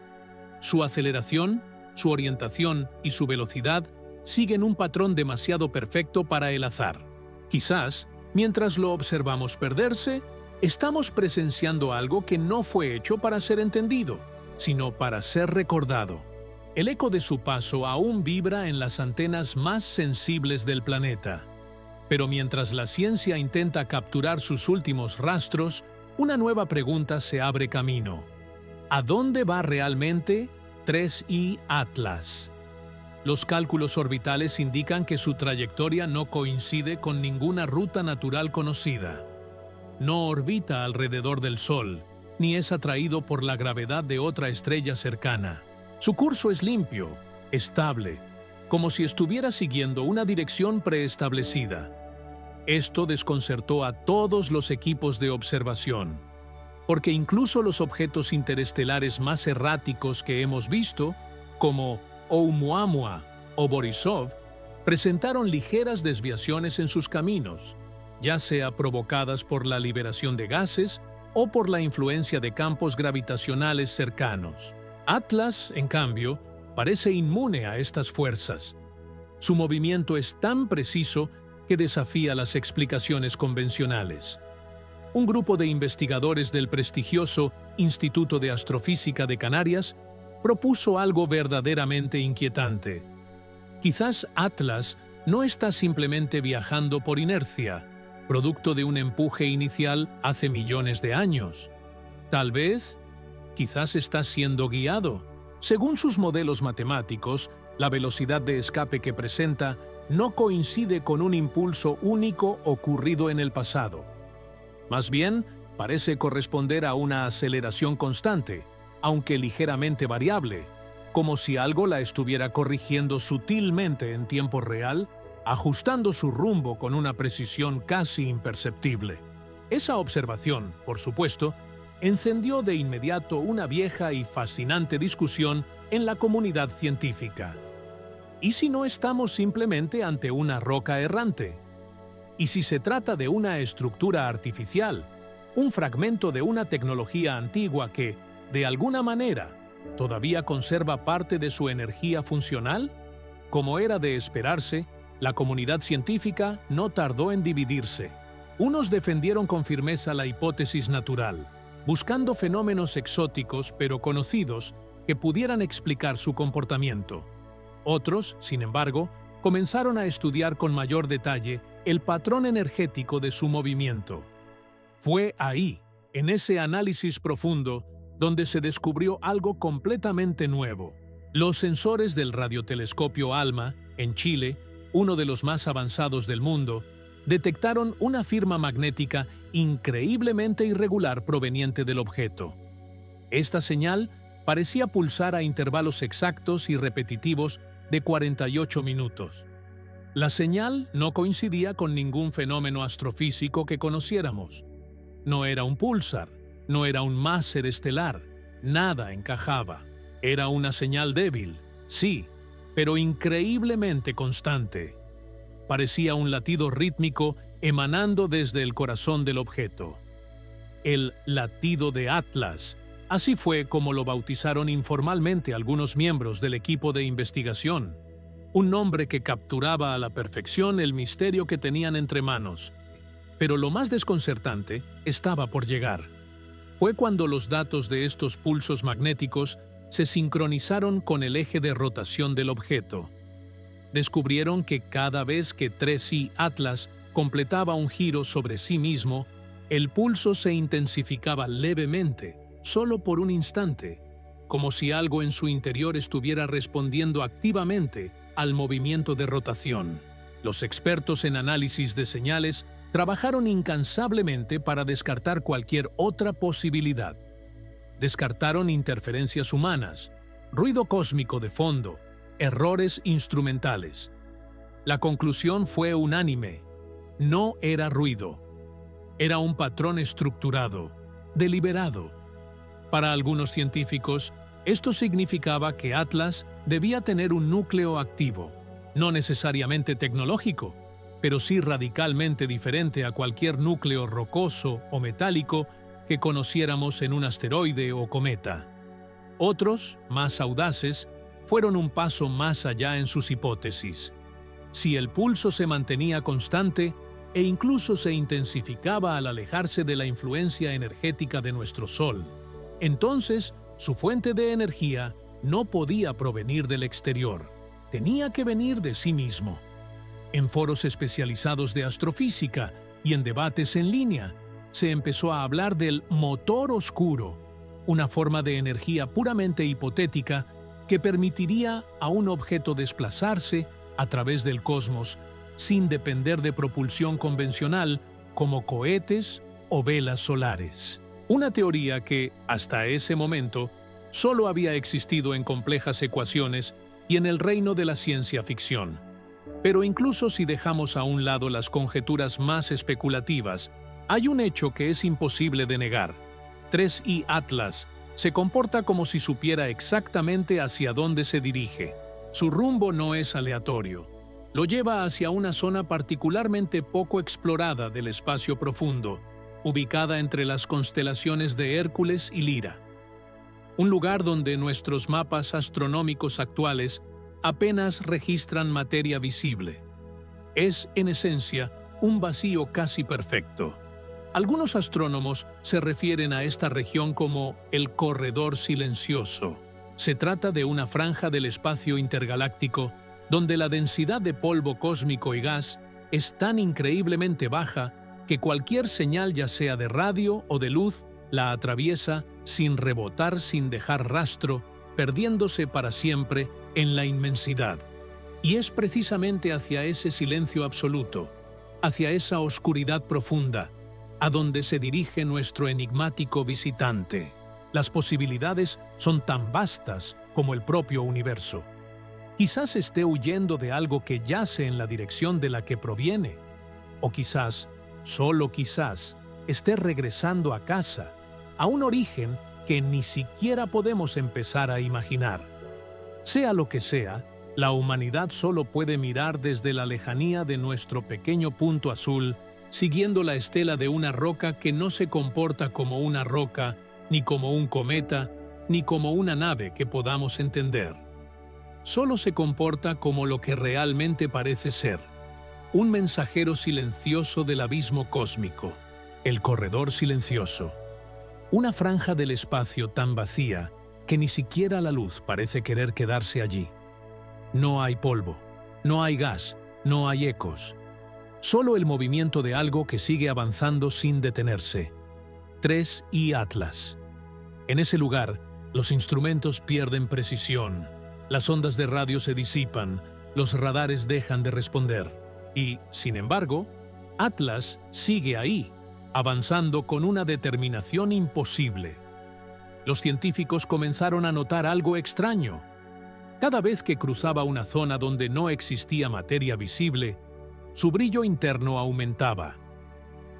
Su aceleración, su orientación y su velocidad siguen un patrón demasiado perfecto para el azar. Quizás, mientras lo observamos perderse, estamos presenciando algo que no fue hecho para ser entendido, sino para ser recordado. El eco de su paso aún vibra en las antenas más sensibles del planeta. Pero mientras la ciencia intenta capturar sus últimos rastros, una nueva pregunta se abre camino. ¿A dónde va realmente 3I Atlas? Los cálculos orbitales indican que su trayectoria no coincide con ninguna ruta natural conocida. No orbita alrededor del Sol, ni es atraído por la gravedad de otra estrella cercana. Su curso es limpio, estable, como si estuviera siguiendo una dirección preestablecida. Esto desconcertó a todos los equipos de observación, porque incluso los objetos interestelares más erráticos que hemos visto, como Oumuamua o Borisov, presentaron ligeras desviaciones en sus caminos, ya sea provocadas por la liberación de gases o por la influencia de campos gravitacionales cercanos. Atlas, en cambio, parece inmune a estas fuerzas. Su movimiento es tan preciso que desafía las explicaciones convencionales. Un grupo de investigadores del prestigioso Instituto de Astrofísica de Canarias propuso algo verdaderamente inquietante. Quizás Atlas no está simplemente viajando por inercia, producto de un empuje inicial hace millones de años. Tal vez, quizás está siendo guiado. Según sus modelos matemáticos, La velocidad de escape que presenta no coincide con un impulso único ocurrido en el pasado. Más bien, parece corresponder a una aceleración constante, aunque ligeramente variable, como si algo la estuviera corrigiendo sutilmente en tiempo real, ajustando su rumbo con una precisión casi imperceptible. Esa observación, por supuesto, encendió de inmediato una vieja y fascinante discusión en la comunidad científica. ¿Y si no estamos simplemente ante una roca errante? ¿Y si se trata de una estructura artificial, un fragmento de una tecnología antigua que, de alguna manera, todavía conserva parte de su energía funcional? Como era de esperarse, la comunidad científica no tardó en dividirse. Unos defendieron con firmeza la hipótesis natural, buscando fenómenos exóticos pero conocidos que pudieran explicar su comportamiento. Otros, sin embargo, comenzaron a estudiar con mayor detalle el patrón energético de su movimiento. Fue ahí, en ese análisis profundo, donde se descubrió algo completamente nuevo. Los sensores del radiotelescopio ALMA, en Chile, uno de los más avanzados del mundo, detectaron una firma magnética increíblemente irregular proveniente del objeto. Esta señal parecía pulsar a intervalos exactos y repetitivos de 48 minutos. La señal no coincidía con ningún fenómeno astrofísico que conociéramos. No era un púlsar, no era un máser estelar, nada encajaba. Era una señal débil, sí, pero increíblemente constante. Parecía un latido rítmico emanando desde el corazón del objeto. El latido de Atlas, así fue como lo bautizaron informalmente algunos miembros del equipo de investigación, un nombre que capturaba a la perfección el misterio que tenían entre manos. Pero lo más desconcertante estaba por llegar. Fue cuando los datos de estos pulsos magnéticos se sincronizaron con el eje de rotación del objeto. Descubrieron que cada vez que 3i Atlas completaba un giro sobre sí mismo, el pulso se intensificaba levemente, solo por un instante, como si algo en su interior estuviera respondiendo activamente al movimiento de rotación. Los expertos en análisis de señales trabajaron incansablemente para descartar cualquier otra posibilidad. Descartaron interferencias humanas, ruido cósmico de fondo, errores instrumentales. La conclusión fue unánime. No era ruido. Era un patrón estructurado, deliberado. Para algunos científicos, esto significaba que Atlas debía tener un núcleo activo, no necesariamente tecnológico, pero sí radicalmente diferente a cualquier núcleo rocoso o metálico que conociéramos en un asteroide o cometa. Otros, más audaces, fueron un paso más allá en sus hipótesis. Si el pulso se mantenía constante e incluso se intensificaba al alejarse de la influencia energética de nuestro Sol, entonces su fuente de energía no podía provenir del exterior, tenía que venir de sí mismo. En foros especializados de astrofísica y en debates en línea, se empezó a hablar del motor oscuro, una forma de energía puramente hipotética que permitiría a un objeto desplazarse a través del cosmos sin depender de propulsión convencional como cohetes o velas solares. Una teoría que, hasta ese momento, solo había existido en complejas ecuaciones y en el reino de la ciencia ficción. Pero incluso si dejamos a un lado las conjeturas más especulativas, hay un hecho que es imposible de negar. 3i Atlas se comporta como si supiera exactamente hacia dónde se dirige. Su rumbo no es aleatorio. Lo lleva hacia una zona particularmente poco explorada del espacio profundo, ubicada entre las constelaciones de Hércules y Lira. Un lugar donde nuestros mapas astronómicos actuales apenas registran materia visible. Es, en esencia, un vacío casi perfecto. Algunos astrónomos se refieren a esta región como el corredor silencioso. Se trata de una franja del espacio intergaláctico donde la densidad de polvo cósmico y gas es tan increíblemente baja que cualquier señal, ya sea de radio o de luz, la atraviesa sin rebotar, sin dejar rastro, perdiéndose para siempre en la inmensidad. Y es precisamente hacia ese silencio absoluto, hacia esa oscuridad profunda, a donde se dirige nuestro enigmático visitante. Las posibilidades son tan vastas como el propio universo. Quizás esté huyendo de algo que yace en la dirección de la que proviene, o quizás, solo quizás, esté regresando a casa, a un origen que ni siquiera podemos empezar a imaginar. Sea lo que sea, la humanidad solo puede mirar desde la lejanía de nuestro pequeño punto azul, siguiendo la estela de una roca que no se comporta como una roca, ni como un cometa, ni como una nave que podamos entender. Solo se comporta como lo que realmente parece ser, un mensajero silencioso del abismo cósmico, el corredor silencioso. Una franja del espacio tan vacía que ni siquiera la luz parece querer quedarse allí. No hay polvo, no hay gas, no hay ecos. Solo el movimiento de algo que sigue avanzando sin detenerse. 3I Atlas. En ese lugar, los instrumentos pierden precisión, las ondas de radio se disipan, los radares dejan de responder. Y, sin embargo, Atlas sigue ahí, avanzando con una determinación imposible. Los científicos comenzaron a notar algo extraño. Cada vez que cruzaba una zona donde no existía materia visible, su brillo interno aumentaba.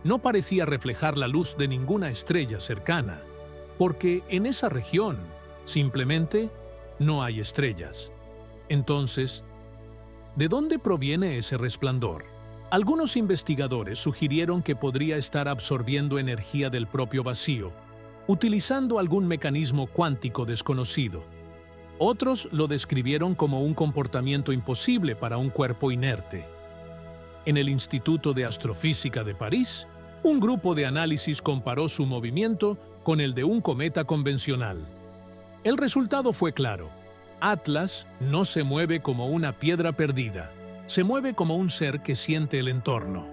No parecía reflejar la luz de ninguna estrella cercana, porque en esa región, simplemente, no hay estrellas. Entonces, ¿de dónde proviene ese resplandor? Algunos investigadores sugirieron que podría estar absorbiendo energía del propio vacío, utilizando algún mecanismo cuántico desconocido. Otros lo describieron como un comportamiento imposible para un cuerpo inerte. En el Instituto de Astrofísica de París, un grupo de análisis comparó su movimiento con el de un cometa convencional. El resultado fue claro. Atlas no se mueve como una piedra perdida, se mueve como un ser que siente el entorno.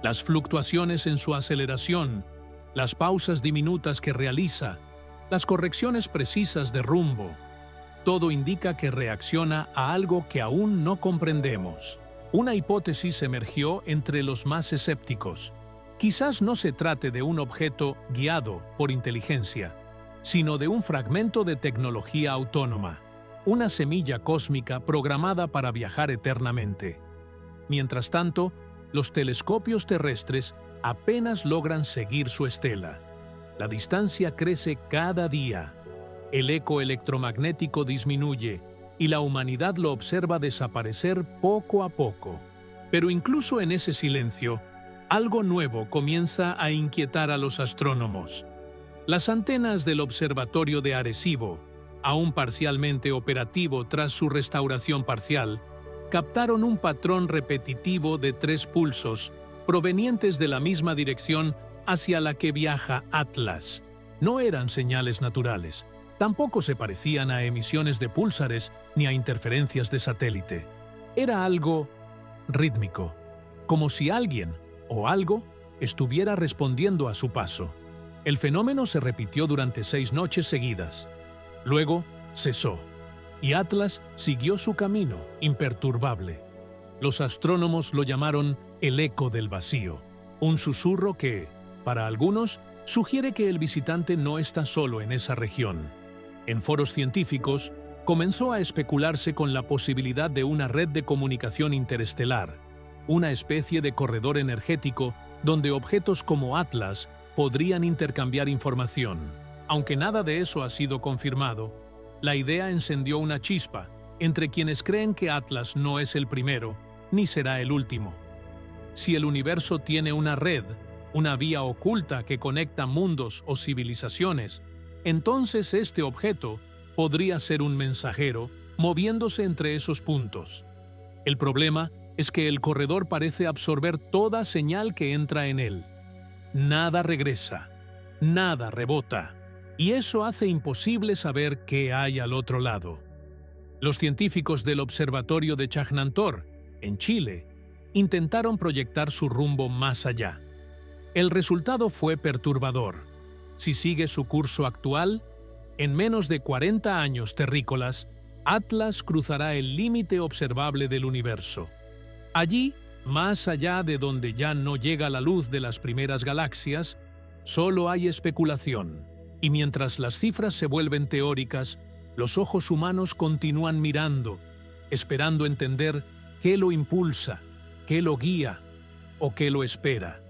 Las fluctuaciones en su aceleración, las pausas diminutas que realiza, las correcciones precisas de rumbo, todo indica que reacciona a algo que aún no comprendemos. Una hipótesis emergió entre los más escépticos. Quizás no se trate de un objeto guiado por inteligencia, sino de un fragmento de tecnología autónoma, una semilla cósmica programada para viajar eternamente. Mientras tanto, los telescopios terrestres apenas logran seguir su estela. La distancia crece cada día. El eco electromagnético disminuye y la humanidad lo observa desaparecer poco a poco. Pero incluso en ese silencio, algo nuevo comienza a inquietar a los astrónomos. Las antenas del observatorio de Arecibo, aún parcialmente operativo tras su restauración parcial, captaron un patrón repetitivo de 3 pulsos provenientes de la misma dirección hacia la que viaja Atlas. No eran señales naturales, tampoco se parecían a emisiones de púlsares ni a interferencias de satélite. Era algo rítmico, como si alguien o algo estuviera respondiendo a su paso. El fenómeno se repitió durante 6 noches seguidas. Luego cesó, y Atlas siguió su camino, imperturbable. Los astrónomos lo llamaron el eco del vacío, un susurro que, para algunos, sugiere que el visitante no está solo en esa región. En foros científicos, comenzó a especularse con la posibilidad de una red de comunicación interestelar, una especie de corredor energético donde objetos como Atlas podrían intercambiar información. Aunque nada de eso ha sido confirmado, la idea encendió una chispa entre quienes creen que Atlas no es el primero, ni será el último. Si el universo tiene una red, una vía oculta que conecta mundos o civilizaciones, entonces este objeto podría ser un mensajero moviéndose entre esos puntos. El problema es que el corredor parece absorber toda señal que entra en él. Nada regresa, nada rebota, y eso hace imposible saber qué hay al otro lado. Los científicos del Observatorio de Chajnantor, en Chile, intentaron proyectar su rumbo más allá. El resultado fue perturbador. Si sigue su curso actual, en menos de 40 años terrícolas, Atlas cruzará el límite observable del universo. Allí, más allá de donde ya no llega la luz de las primeras galaxias, solo hay especulación. Y mientras las cifras se vuelven teóricas, los ojos humanos continúan mirando, esperando entender qué lo impulsa, qué lo guía o qué lo espera.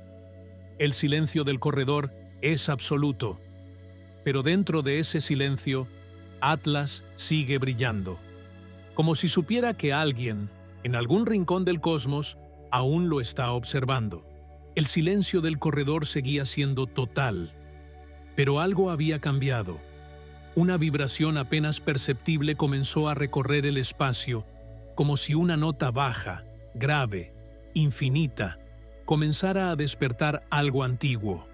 El silencio del corredor es absoluto, pero dentro de ese silencio, Atlas sigue brillando, como si supiera que alguien, en algún rincón del cosmos, aún lo está observando. El silencio del corredor seguía siendo total, pero algo había cambiado. Una vibración apenas perceptible comenzó a recorrer el espacio, como si una nota baja, grave, infinita, comenzara a despertar algo antiguo.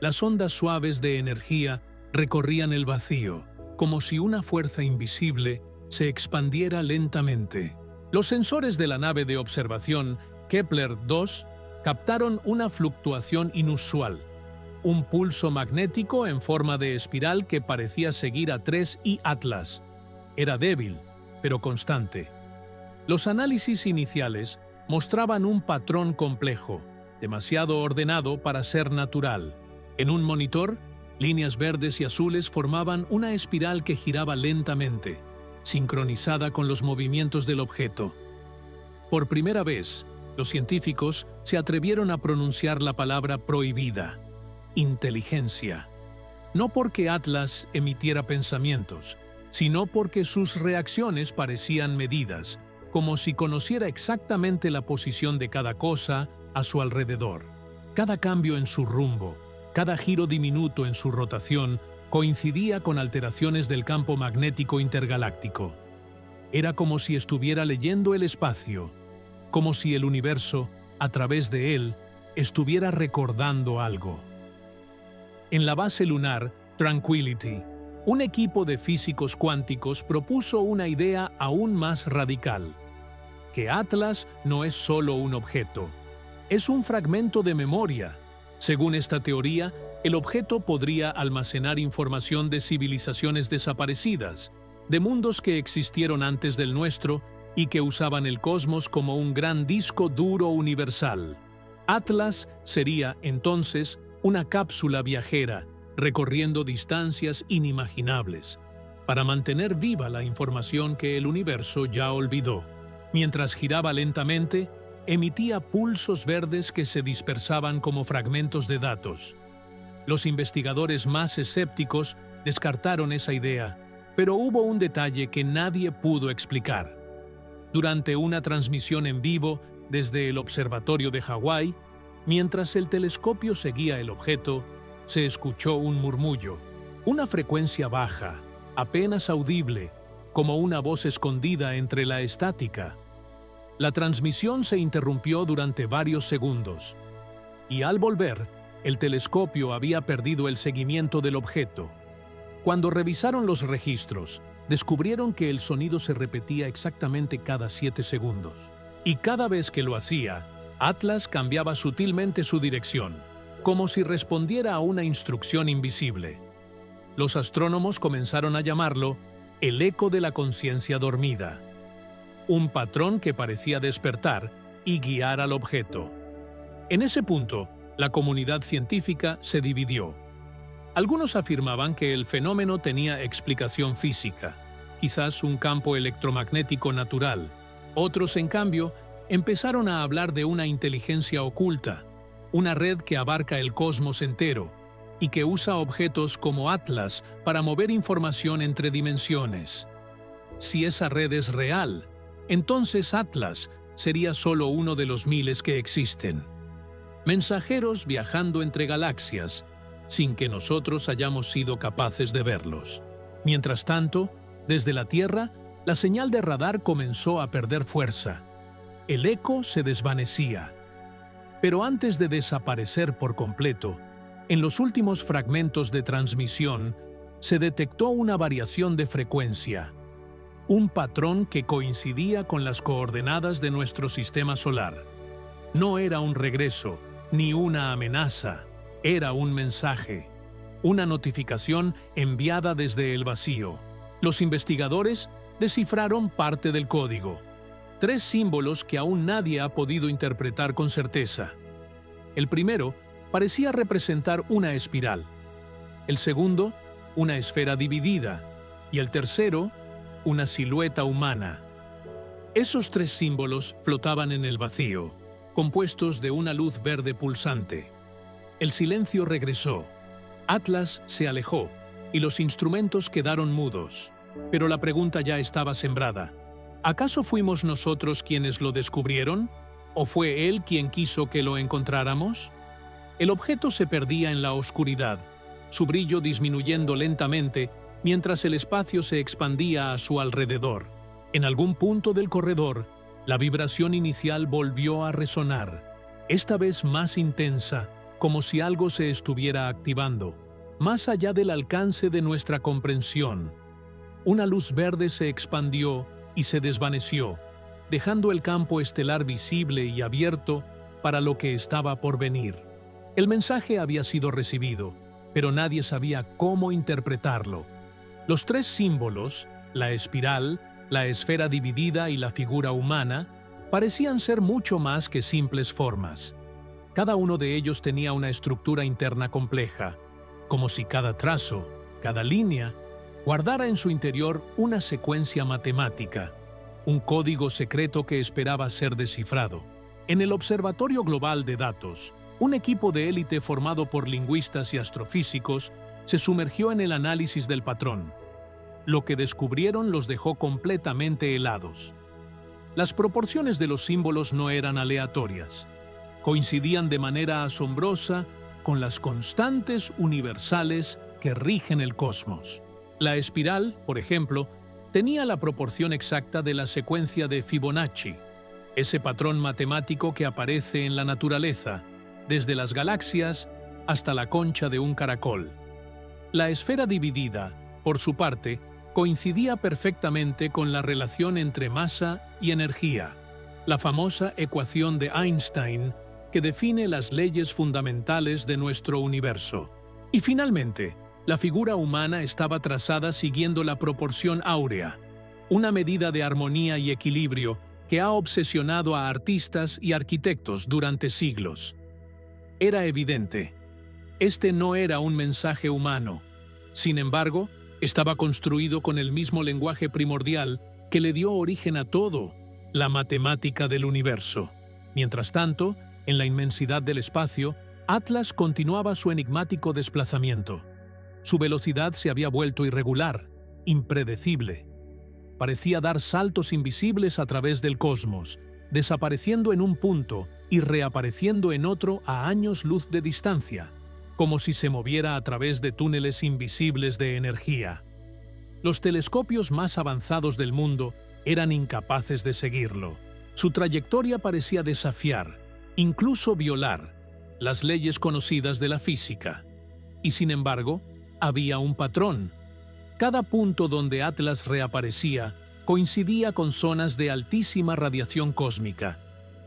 Las ondas suaves de energía recorrían el vacío, como si una fuerza invisible se expandiera lentamente. Los sensores de la nave de observación Kepler-2 captaron una fluctuación inusual, un pulso magnético en forma de espiral que parecía seguir a 3 y Atlas. Era débil, pero constante. Los análisis iniciales mostraban un patrón complejo, demasiado ordenado para ser natural. En un monitor, líneas verdes y azules formaban una espiral que giraba lentamente, sincronizada con los movimientos del objeto. Por primera vez, los científicos se atrevieron a pronunciar la palabra prohibida: inteligencia. No porque Atlas emitiera pensamientos, sino porque sus reacciones parecían medidas, como si conociera exactamente la posición de cada cosa a su alrededor. Cada cambio en su rumbo, cada giro diminuto en su rotación, coincidía con alteraciones del campo magnético intergaláctico. Era como si estuviera leyendo el espacio, como si el universo, a través de él, estuviera recordando algo. En la base lunar, Tranquility, un equipo de físicos cuánticos propuso una idea aún más radical: que Atlas no es solo un objeto, es un fragmento de memoria. Según esta teoría, el objeto podría almacenar información de civilizaciones desaparecidas, de mundos que existieron antes del nuestro y que usaban el cosmos como un gran disco duro universal. Atlas sería, entonces, una cápsula viajera, recorriendo distancias inimaginables, para mantener viva la información que el universo ya olvidó. Mientras giraba lentamente, emitía pulsos verdes que se dispersaban como fragmentos de datos. Los investigadores más escépticos descartaron esa idea, pero hubo un detalle que nadie pudo explicar. Durante una transmisión en vivo desde el observatorio de Hawái, mientras el telescopio seguía el objeto, se escuchó un murmullo, una frecuencia baja, apenas audible, como una voz escondida entre la estática. La transmisión se interrumpió durante varios segundos, y al volver, el telescopio había perdido el seguimiento del objeto. Cuando revisaron los registros, descubrieron que el sonido se repetía exactamente cada 7 segundos. Y cada vez que lo hacía, Atlas cambiaba sutilmente su dirección, como si respondiera a una instrucción invisible. Los astrónomos comenzaron a llamarlo el eco de la conciencia dormida, un patrón que parecía despertar y guiar al objeto. En ese punto, la comunidad científica se dividió. Algunos afirmaban que el fenómeno tenía explicación física, quizás un campo electromagnético natural. Otros, en cambio, empezaron a hablar de una inteligencia oculta, una red que abarca el cosmos entero y que usa objetos como Atlas para mover información entre dimensiones. Si esa red es real, entonces Atlas sería solo uno de los miles que existen. Mensajeros viajando entre galaxias, sin que nosotros hayamos sido capaces de verlos. Mientras tanto, desde la Tierra, la señal de radar comenzó a perder fuerza. El eco se desvanecía. Pero antes de desaparecer por completo, en los últimos fragmentos de transmisión, se detectó una variación de frecuencia, un patrón que coincidía con las coordenadas de nuestro sistema solar. No era un regreso, ni una amenaza, era un mensaje, una notificación enviada desde el vacío. Los investigadores descifraron parte del código. 3 símbolos que aún nadie ha podido interpretar con certeza. El primero parecía representar una espiral. El segundo, una esfera dividida. Y el tercero, una silueta humana. Esos 3 símbolos flotaban en el vacío, compuestos de una luz verde pulsante. El silencio regresó. Atlas se alejó y los instrumentos quedaron mudos. Pero la pregunta ya estaba sembrada. ¿Acaso fuimos nosotros quienes lo descubrieron? ¿O fue él quien quiso que lo encontráramos? El objeto se perdía en la oscuridad, su brillo disminuyendo lentamente mientras el espacio se expandía a su alrededor. En algún punto del corredor, la vibración inicial volvió a resonar, esta vez más intensa, como si algo se estuviera activando, más allá del alcance de nuestra comprensión. Una luz verde se expandió y se desvaneció, dejando el campo estelar visible y abierto para lo que estaba por venir. El mensaje había sido recibido, pero nadie sabía cómo interpretarlo. Los 3 símbolos, la espiral, la esfera dividida y la figura humana, parecían ser mucho más que simples formas. Cada uno de ellos tenía una estructura interna compleja, como si cada trazo, cada línea, guardara en su interior una secuencia matemática, un código secreto que esperaba ser descifrado. En el Observatorio Global de Datos, un equipo de élite formado por lingüistas y astrofísicos se sumergió en el análisis del patrón. Lo que descubrieron los dejó completamente helados. Las proporciones de los símbolos no eran aleatorias. Coincidían de manera asombrosa con las constantes universales que rigen el cosmos. La espiral, por ejemplo, tenía la proporción exacta de la secuencia de Fibonacci, ese patrón matemático que aparece en la naturaleza, desde las galaxias hasta la concha de un caracol. La esfera dividida, por su parte, coincidía perfectamente con la relación entre masa y energía, la famosa ecuación de Einstein que define las leyes fundamentales de nuestro universo. Y finalmente, la figura humana estaba trazada siguiendo la proporción áurea, una medida de armonía y equilibrio que ha obsesionado a artistas y arquitectos durante siglos. Era evidente. Este no era un mensaje humano. Sin embargo, estaba construido con el mismo lenguaje primordial que le dio origen a todo, la matemática del universo. Mientras tanto, en la inmensidad del espacio, Atlas continuaba su enigmático desplazamiento. Su velocidad se había vuelto irregular, impredecible. Parecía dar saltos invisibles a través del cosmos, desapareciendo en un punto y reapareciendo en otro a años luz de distancia, como si se moviera a través de túneles invisibles de energía. Los telescopios más avanzados del mundo eran incapaces de seguirlo. Su trayectoria parecía desafiar, incluso violar, las leyes conocidas de la física. Y sin embargo, había un patrón. Cada punto donde Atlas reaparecía coincidía con zonas de altísima radiación cósmica,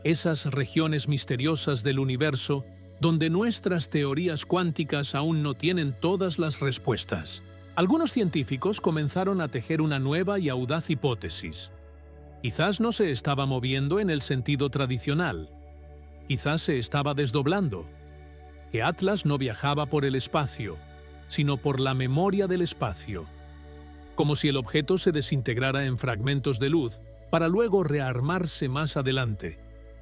esas regiones misteriosas del universo donde nuestras teorías cuánticas aún no tienen todas las respuestas. Algunos científicos comenzaron a tejer una nueva y audaz hipótesis. Quizás no se estaba moviendo en el sentido tradicional. Quizás se estaba desdoblando. Que Atlas no viajaba por el espacio, sino por la memoria del espacio. Como si el objeto se desintegrara en fragmentos de luz para luego rearmarse más adelante,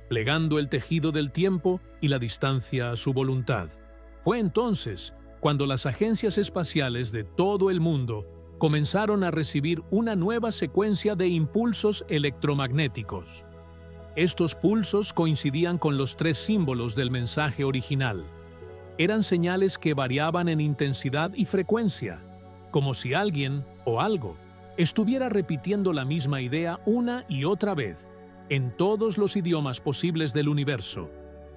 plegando el tejido del tiempo y la distancia a su voluntad. Fue entonces cuando las agencias espaciales de todo el mundo comenzaron a recibir una nueva secuencia de impulsos electromagnéticos. Estos pulsos coincidían con los 3 símbolos del mensaje original. Eran señales que variaban en intensidad y frecuencia, como si alguien o algo estuviera repitiendo la misma idea una y otra vez, en todos los idiomas posibles del universo,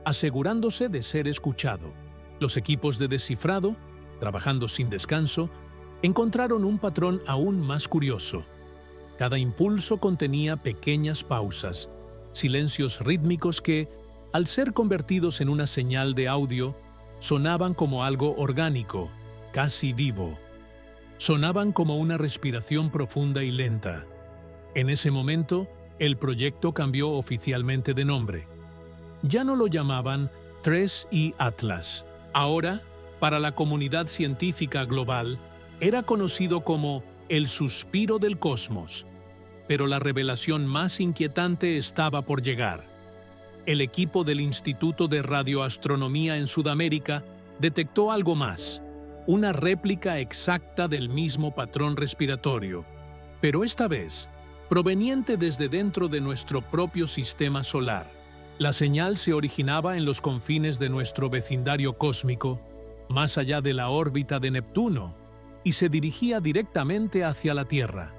asegurándose de ser escuchado. Los equipos de descifrado, trabajando sin descanso, encontraron un patrón aún más curioso. Cada impulso contenía pequeñas pausas, silencios rítmicos que, al ser convertidos en una señal de audio, sonaban como algo orgánico, casi vivo. Sonaban como una respiración profunda y lenta, En ese momento, el proyecto cambió oficialmente de nombre. Ya no lo llamaban 3i Atlas. Ahora, para la comunidad científica global, era conocido como el suspiro del cosmos. Pero la revelación más inquietante estaba por llegar. El equipo del Instituto de Radioastronomía en Sudamérica detectó algo más, una réplica exacta del mismo patrón respiratorio, pero esta vez, proveniente desde dentro de nuestro propio sistema solar. La señal se originaba en los confines de nuestro vecindario cósmico, más allá de la órbita de Neptuno, y se dirigía directamente hacia la Tierra.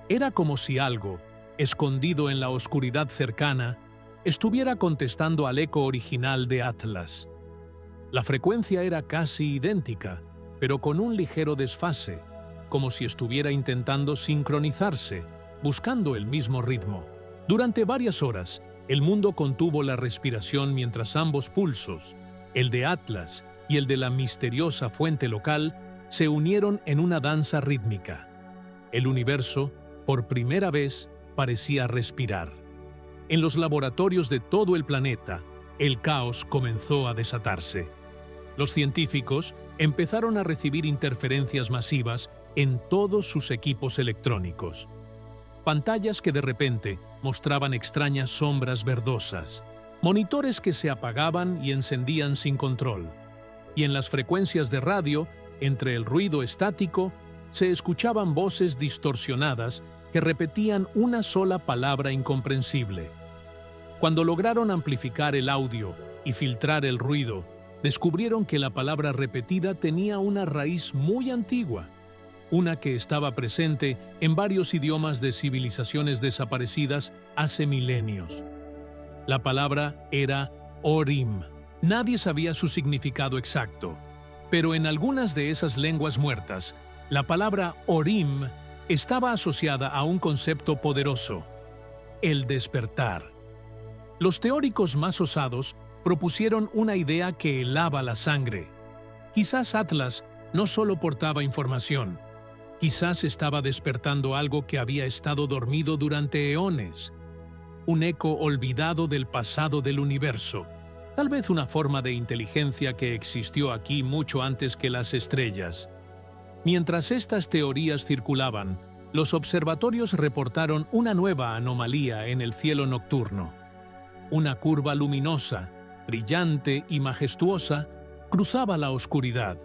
Era como si algo, escondido en la oscuridad cercana, estuviera contestando al eco original de Atlas. La frecuencia era casi idéntica, pero con un ligero desfase, como si estuviera intentando sincronizarse, buscando el mismo ritmo. Durante varias horas, el mundo contuvo la respiración mientras ambos pulsos, el de Atlas y el de la misteriosa fuente local, se unieron en una danza rítmica. El universo, por primera vez, parecía respirar. En los laboratorios de todo el planeta, el caos comenzó a desatarse. Los científicos empezaron a recibir interferencias masivas en todos sus equipos electrónicos. Pantallas que de repente mostraban extrañas sombras verdosas, monitores que se apagaban y encendían sin control. Y en las frecuencias de radio, entre el ruido estático, se escuchaban voces distorsionadas que repetían una sola palabra incomprensible. Cuando lograron amplificar el audio y filtrar el ruido, descubrieron que la palabra repetida tenía una raíz muy antigua, una que estaba presente en varios idiomas de civilizaciones desaparecidas hace milenios. La palabra era Orim. Nadie sabía su significado exacto, pero en algunas de esas lenguas muertas, la palabra Orim estaba asociada a un concepto poderoso: el despertar. Los teóricos más osados propusieron una idea que helaba la sangre. Quizás Atlas no solo portaba información, quizás estaba despertando algo que había estado dormido durante eones, un eco olvidado del pasado del universo, tal vez una forma de inteligencia que existió aquí mucho antes que las estrellas. Mientras estas teorías circulaban, los observatorios reportaron una nueva anomalía en el cielo nocturno. Una curva luminosa, brillante y majestuosa, cruzaba la oscuridad.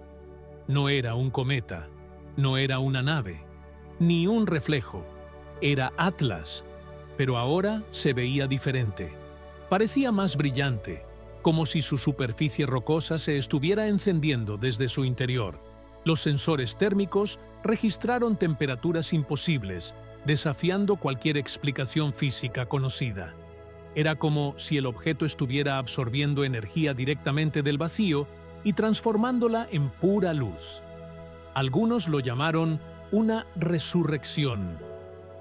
No era un cometa, no era una nave, ni un reflejo. Era Atlas, pero ahora se veía diferente. Parecía más brillante, como si su superficie rocosa se estuviera encendiendo desde su interior. Los sensores térmicos registraron temperaturas imposibles, desafiando cualquier explicación física conocida. Era como si el objeto estuviera absorbiendo energía directamente del vacío y transformándola en pura luz. Algunos lo llamaron una resurrección.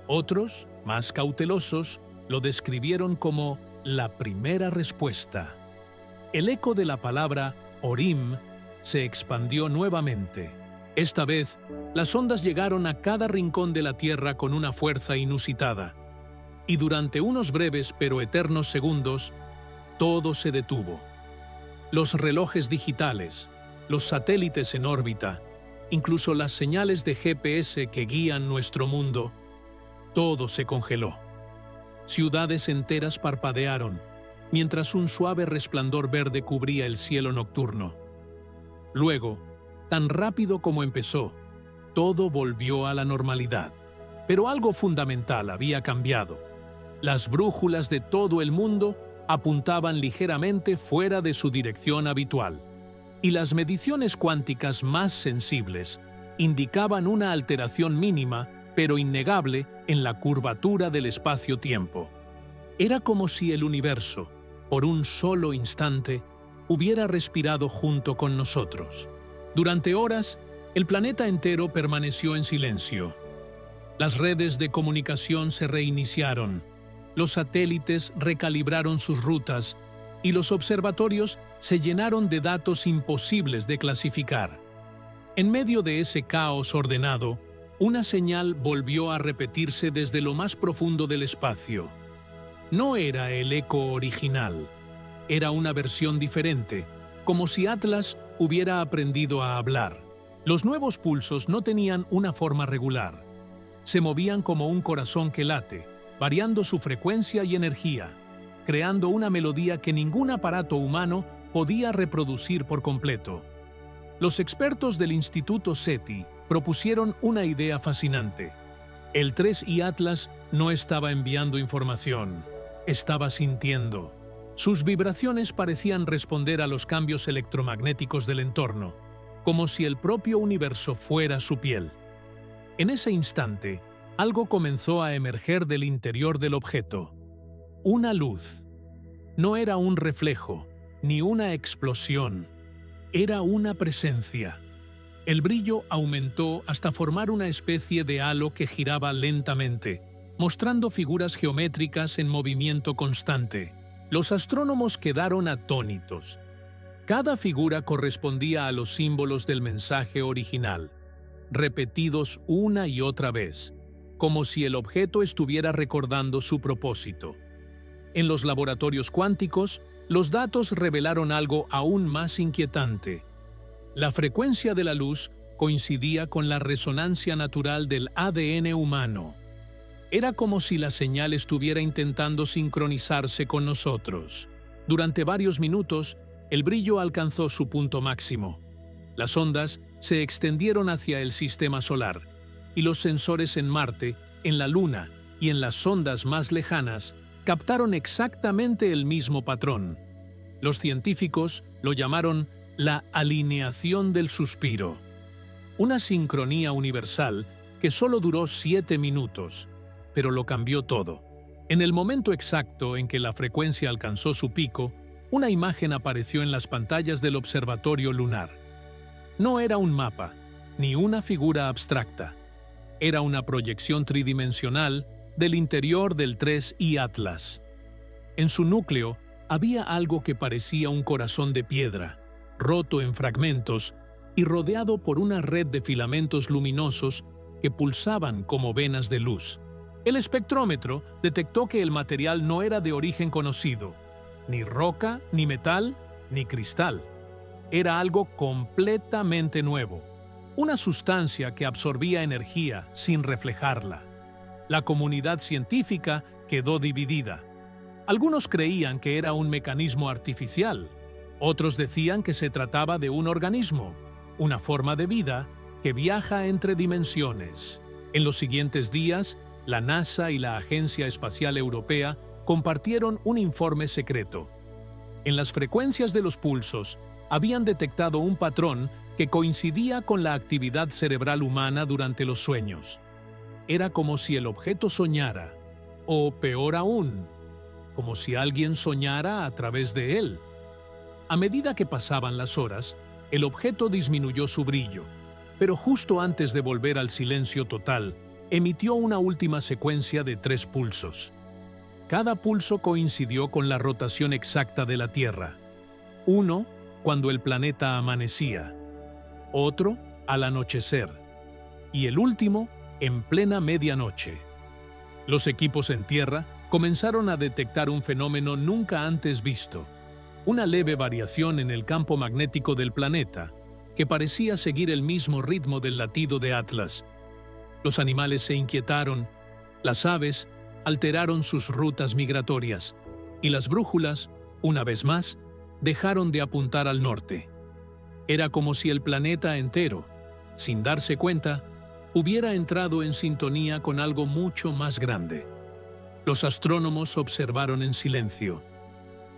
Otros, más cautelosos, lo describieron como la primera respuesta. El eco de la palabra Orim se expandió nuevamente. Esta vez, las ondas llegaron a cada rincón de la Tierra con una fuerza inusitada. Y durante unos breves pero eternos segundos, todo se detuvo. Los relojes digitales, los satélites en órbita, incluso las señales de GPS que guían nuestro mundo, todo se congeló. Ciudades enteras parpadearon, mientras un suave resplandor verde cubría el cielo nocturno. Luego, tan rápido como empezó, todo volvió a la normalidad. Pero algo fundamental había cambiado. Las brújulas de todo el mundo apuntaban ligeramente fuera de su dirección habitual, y las mediciones cuánticas más sensibles indicaban una alteración mínima, pero innegable, en la curvatura del espacio-tiempo. Era como si el universo, por un solo instante, hubiera respirado junto con nosotros. Durante horas, el planeta entero permaneció en silencio. Las redes de comunicación se reiniciaron, los satélites recalibraron sus rutas y los observatorios se llenaron de datos imposibles de clasificar. En medio de ese caos ordenado, Una señal volvió a repetirse desde lo más profundo del espacio. No era el eco original, era una versión diferente, como si Atlas hubiera aprendido a hablar. Los nuevos pulsos no tenían una forma regular. Se movían como un corazón que late, variando su frecuencia y energía, creando una melodía que ningún aparato humano podía reproducir por completo. Los expertos del Instituto SETI propusieron una idea fascinante. El 3I Atlas no estaba enviando información, estaba sintiendo. Sus vibraciones parecían responder a los cambios electromagnéticos del entorno, como si el propio universo fuera su piel. En ese instante, algo comenzó a emerger del interior del objeto. Una luz. No era un reflejo, ni una explosión. Era una presencia. El brillo aumentó hasta formar una especie de halo que giraba lentamente, mostrando figuras geométricas en movimiento constante. Los astrónomos quedaron atónitos. Cada figura correspondía a los símbolos del mensaje original, repetidos una y otra vez, como si el objeto estuviera recordando su propósito. En los laboratorios cuánticos, los datos revelaron algo aún más inquietante. La frecuencia de la luz coincidía con la resonancia natural del ADN humano. Era como si la señal estuviera intentando sincronizarse con nosotros. Durante varios minutos, el brillo alcanzó su punto máximo. Las ondas se extendieron hacia el sistema solar, y los sensores en Marte, en la Luna y en las sondas más lejanas captaron exactamente el mismo patrón. Los científicos lo llamaron la alineación del suspiro. Una sincronía universal que solo duró 7 minutos, pero lo cambió todo. En el momento exacto en que la frecuencia alcanzó su pico, una imagen apareció en las pantallas del observatorio lunar. No era un mapa, ni una figura abstracta. Era una proyección tridimensional del interior del 3I Atlas. En su núcleo había algo que parecía un corazón de piedra, roto en fragmentos y rodeado por una red de filamentos luminosos que pulsaban como venas de luz. El espectrómetro detectó que el material no era de origen conocido, ni roca, ni metal, ni cristal. Era algo completamente nuevo, una sustancia que absorbía energía sin reflejarla. La comunidad científica quedó dividida. Algunos creían que era un mecanismo artificial, otros decían que se trataba de un organismo, una forma de vida que viaja entre dimensiones. En los siguientes días, la NASA y la Agencia Espacial Europea compartieron un informe secreto. En las frecuencias de los pulsos, habían detectado un patrón que coincidía con la actividad cerebral humana durante los sueños. Era como si el objeto soñara, o peor aún, como si alguien soñara a través de él. A medida que pasaban las horas, el objeto disminuyó su brillo, pero justo antes de volver al silencio total, emitió una última secuencia de 3 pulsos. Cada pulso coincidió con la rotación exacta de la Tierra. Uno, cuando el planeta amanecía, otro, al anochecer, y el último, en plena medianoche. Los equipos en Tierra comenzaron a detectar un fenómeno nunca antes visto, una leve variación en el campo magnético del planeta, que parecía seguir el mismo ritmo del latido de Atlas. Los animales se inquietaron, las aves alteraron sus rutas migratorias, y las brújulas, una vez más, dejaron de apuntar al norte. Era como si el planeta entero, sin darse cuenta, hubiera entrado en sintonía con algo mucho más grande. Los astrónomos observaron en silencio.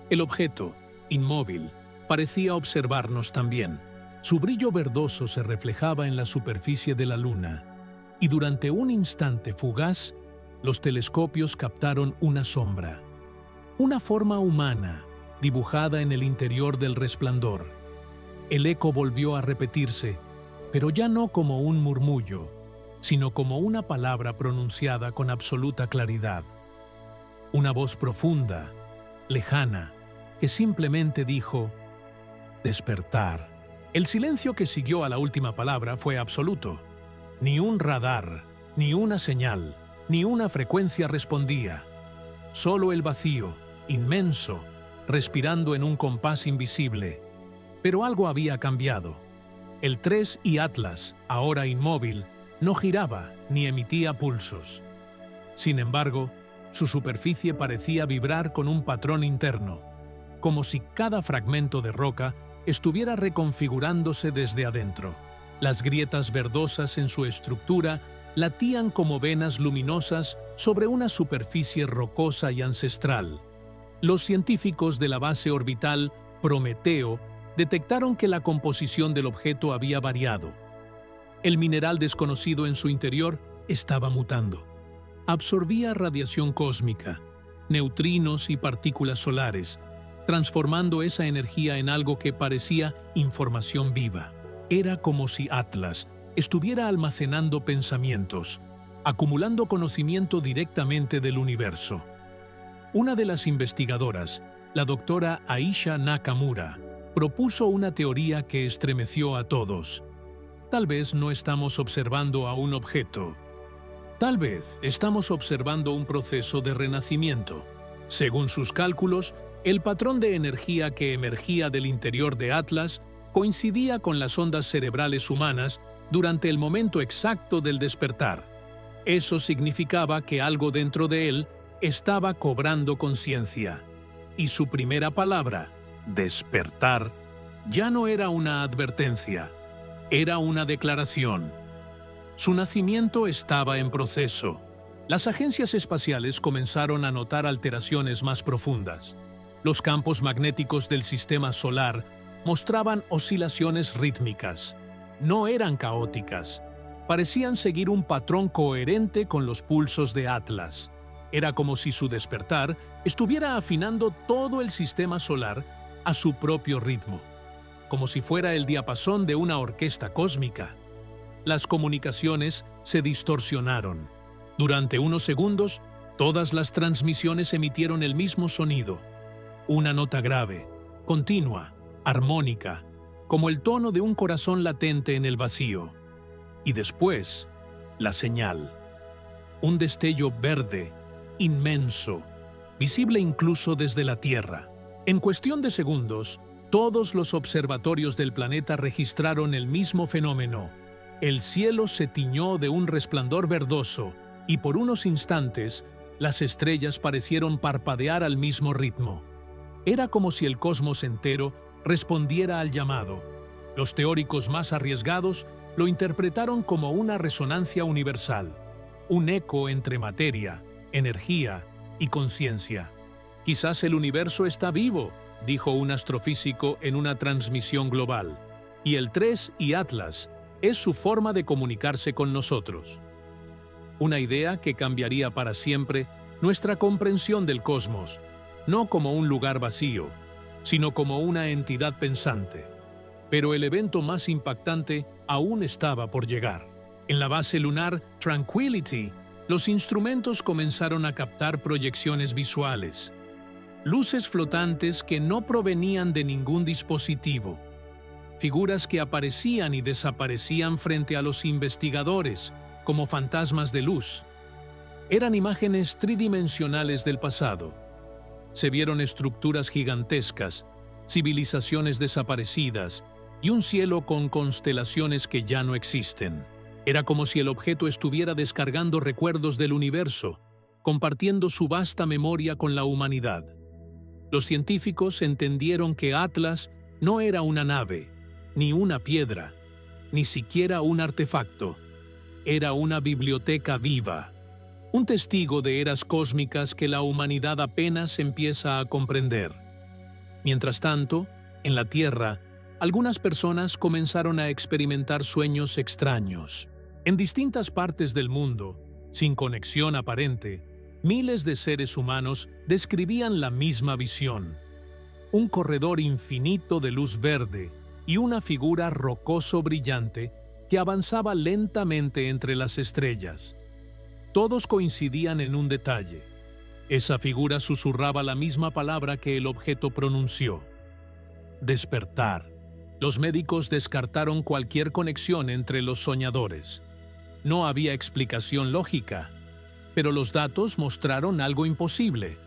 El objeto, inmóvil, parecía observarnos también. Su brillo verdoso se reflejaba en la superficie de la Luna, y durante un instante fugaz, los telescopios captaron una sombra, una forma humana, dibujada en el interior del resplandor. El eco volvió a repetirse, pero ya no como un murmullo, sino como una palabra pronunciada con absoluta claridad. Una voz profunda, lejana, que simplemente dijo, «Despertar». El silencio que siguió a la última palabra fue absoluto. Ni un radar, ni una señal, ni una frecuencia respondía. Solo el vacío, inmenso, respirando en un compás invisible. Pero algo había cambiado. El 3 y Atlas, ahora inmóvil, no giraba ni emitía pulsos. Sin embargo, su superficie parecía vibrar con un patrón interno, como si cada fragmento de roca estuviera reconfigurándose desde adentro. Las grietas verdosas en su estructura latían como venas luminosas sobre una superficie rocosa y ancestral. Los científicos de la base orbital Prometeo detectaron que la composición del objeto había variado. El mineral desconocido en su interior estaba mutando. Absorbía radiación cósmica, neutrinos y partículas solares, transformando esa energía en algo que parecía información viva. Era como si Atlas estuviera almacenando pensamientos, acumulando conocimiento directamente del universo. Una de las investigadoras, la doctora Aisha Nakamura, propuso una teoría que estremeció a todos. Tal vez no estamos observando a un objeto. Tal vez estamos observando un proceso de renacimiento. Según sus cálculos, el patrón de energía que emergía del interior de Atlas coincidía con las ondas cerebrales humanas durante el momento exacto del despertar. Eso significaba que algo dentro de él estaba cobrando conciencia. Y su primera palabra, despertar, ya no era una advertencia, era una declaración. Su nacimiento estaba en proceso. Las agencias espaciales comenzaron a notar alteraciones más profundas. Los campos magnéticos del sistema solar mostraban oscilaciones rítmicas. No eran caóticas. Parecían seguir un patrón coherente con los pulsos de Atlas. Era como si su despertar estuviera afinando todo el sistema solar a su propio ritmo, como si fuera el diapasón de una orquesta cósmica. Las comunicaciones se distorsionaron. Durante unos segundos, todas las transmisiones emitieron el mismo sonido. Una nota grave, continua, armónica, como el tono de un corazón latente en el vacío. Y después, la señal. Un destello verde, inmenso, visible incluso desde la Tierra. En cuestión de segundos, todos los observatorios del planeta registraron el mismo fenómeno. El cielo se tiñó de un resplandor verdoso y por unos instantes las estrellas parecieron parpadear al mismo ritmo. Era como si el cosmos entero respondiera al llamado. Los teóricos más arriesgados lo interpretaron como una resonancia universal, un eco entre materia, energía y conciencia. Quizás el universo está vivo, dijo un astrofísico en una transmisión global, y el 3 y Atlas es su forma de comunicarse con nosotros. Una idea que cambiaría para siempre nuestra comprensión del cosmos, no como un lugar vacío, sino como una entidad pensante. Pero el evento más impactante aún estaba por llegar. En la base lunar Tranquility, los instrumentos comenzaron a captar proyecciones visuales, luces flotantes que no provenían de ningún dispositivo, figuras que aparecían y desaparecían frente a los investigadores como fantasmas de luz. Eran imágenes tridimensionales del pasado. Se vieron estructuras gigantescas, civilizaciones desaparecidas y un cielo con constelaciones que ya no existen. Era como si el objeto estuviera descargando recuerdos del universo, compartiendo su vasta memoria con la humanidad. Los científicos entendieron que Atlas no era una nave, ni una piedra, ni siquiera un artefacto. Era una biblioteca viva, un testigo de eras cósmicas que la humanidad apenas empieza a comprender. Mientras tanto, en la Tierra, algunas personas comenzaron a experimentar sueños extraños. En distintas partes del mundo, sin conexión aparente, miles de seres humanos describían la misma visión. Un corredor infinito de luz verde y una figura rocoso brillante que avanzaba lentamente entre las estrellas. Todos coincidían en un detalle. Esa figura susurraba la misma palabra que el objeto pronunció: despertar. Los médicos descartaron cualquier conexión entre los soñadores. No había explicación lógica, pero los datos mostraron algo imposible.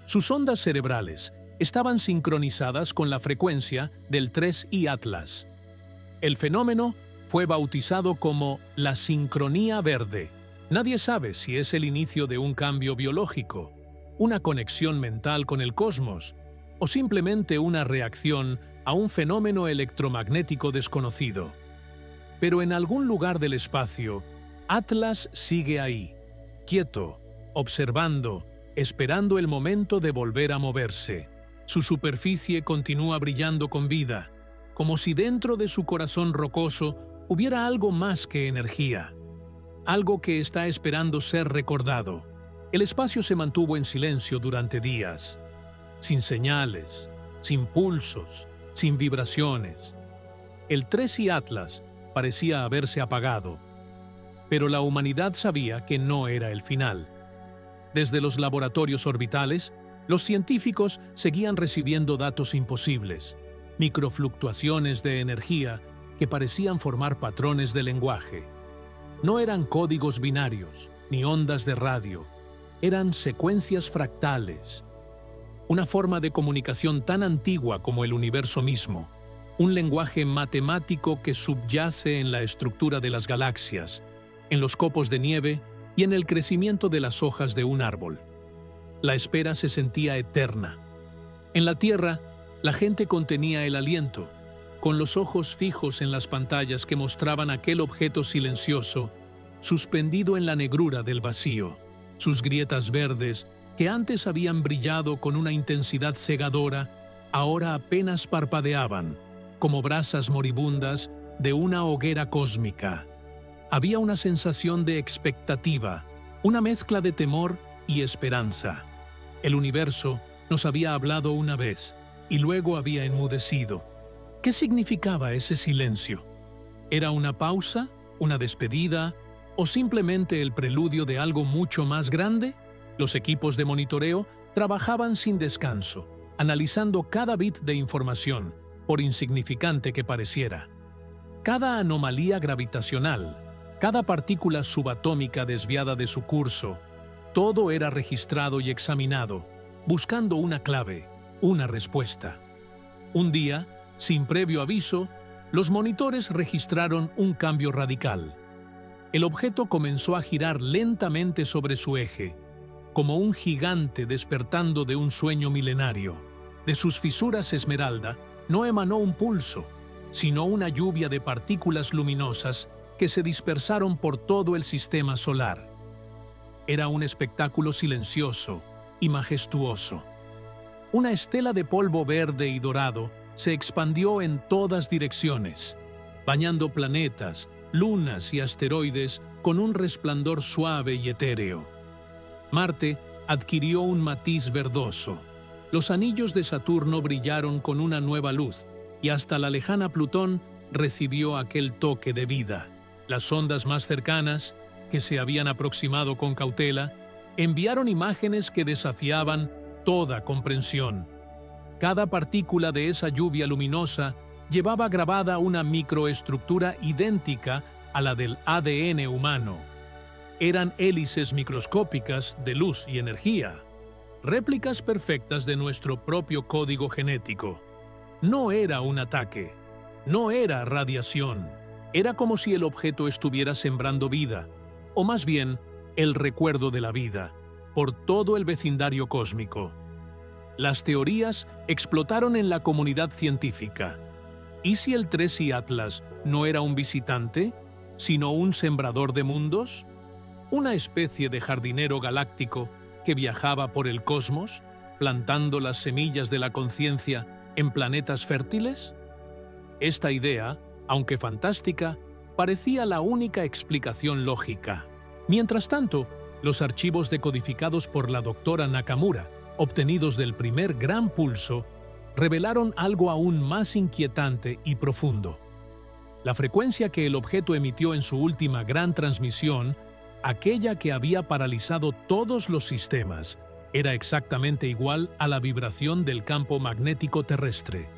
Sus ondas cerebrales estaban sincronizadas con la frecuencia del 3I Atlas. El fenómeno fue bautizado como la sincronía verde. Nadie sabe si es el inicio de un cambio biológico, una conexión mental con el cosmos, o simplemente una reacción a un fenómeno electromagnético desconocido. Pero en algún lugar del espacio, Atlas sigue ahí, quieto, observando, esperando el momento de volver a moverse. Su superficie continúa brillando con vida, como si dentro de su corazón rocoso hubiera algo más que energía, algo que está esperando ser recordado. El espacio se mantuvo en silencio durante días, sin señales, sin pulsos, sin vibraciones. El 3I Atlas parecía haberse apagado, pero la humanidad sabía que no era el final. Desde los laboratorios orbitales, los científicos seguían recibiendo datos imposibles, microfluctuaciones de energía que parecían formar patrones de lenguaje. No eran códigos binarios, ni ondas de radio, eran secuencias fractales. Una forma de comunicación tan antigua como el universo mismo, un lenguaje matemático que subyace en la estructura de las galaxias, en los copos de nieve y en el crecimiento de las hojas de un árbol. La espera se sentía eterna. En la Tierra, la gente contenía el aliento, con los ojos fijos en las pantallas que mostraban aquel objeto silencioso, suspendido en la negrura del vacío. Sus grietas verdes, que antes habían brillado con una intensidad cegadora, ahora apenas parpadeaban, como brasas moribundas de una hoguera cósmica. Había una sensación de expectativa, una mezcla de temor y esperanza. El universo nos había hablado una vez y luego había enmudecido. ¿Qué significaba ese silencio? ¿Era una pausa, una despedida o simplemente el preludio de algo mucho más grande? Los equipos de monitoreo trabajaban sin descanso, analizando cada bit de información, por insignificante que pareciera. Cada anomalía gravitacional, cada partícula subatómica desviada de su curso, todo era registrado y examinado, buscando una clave, una respuesta. Un día, sin previo aviso, los monitores registraron un cambio radical. El objeto comenzó a girar lentamente sobre su eje, como un gigante despertando de un sueño milenario. De sus fisuras esmeralda no emanó un pulso, sino una lluvia de partículas luminosas que se dispersaron por todo el sistema solar. Era un espectáculo silencioso y majestuoso. Una estela de polvo verde y dorado se expandió en todas direcciones, bañando planetas, lunas y asteroides con un resplandor suave y etéreo. Marte adquirió un matiz verdoso. Los anillos de Saturno brillaron con una nueva luz, y hasta la lejana Plutón recibió aquel toque de vida. Las ondas más cercanas, que se habían aproximado con cautela, enviaron imágenes que desafiaban toda comprensión. Cada partícula de esa lluvia luminosa llevaba grabada una microestructura idéntica a la del ADN humano. Eran hélices microscópicas de luz y energía, réplicas perfectas de nuestro propio código genético. No era un ataque, no era radiación. Era como si el objeto estuviera sembrando vida, o más bien, el recuerdo de la vida, por todo el vecindario cósmico. Las teorías explotaron en la comunidad científica. ¿Y si el 3I Atlas no era un visitante, sino un sembrador de mundos? ¿Una especie de jardinero galáctico que viajaba por el cosmos, plantando las semillas de la conciencia en planetas fértiles? Esta idea, aunque fantástica, parecía la única explicación lógica. Mientras tanto, los archivos decodificados por la doctora Nakamura, obtenidos del primer gran pulso, revelaron algo aún más inquietante y profundo. La frecuencia que el objeto emitió en su última gran transmisión, aquella que había paralizado todos los sistemas, era exactamente igual a la vibración del campo magnético terrestre.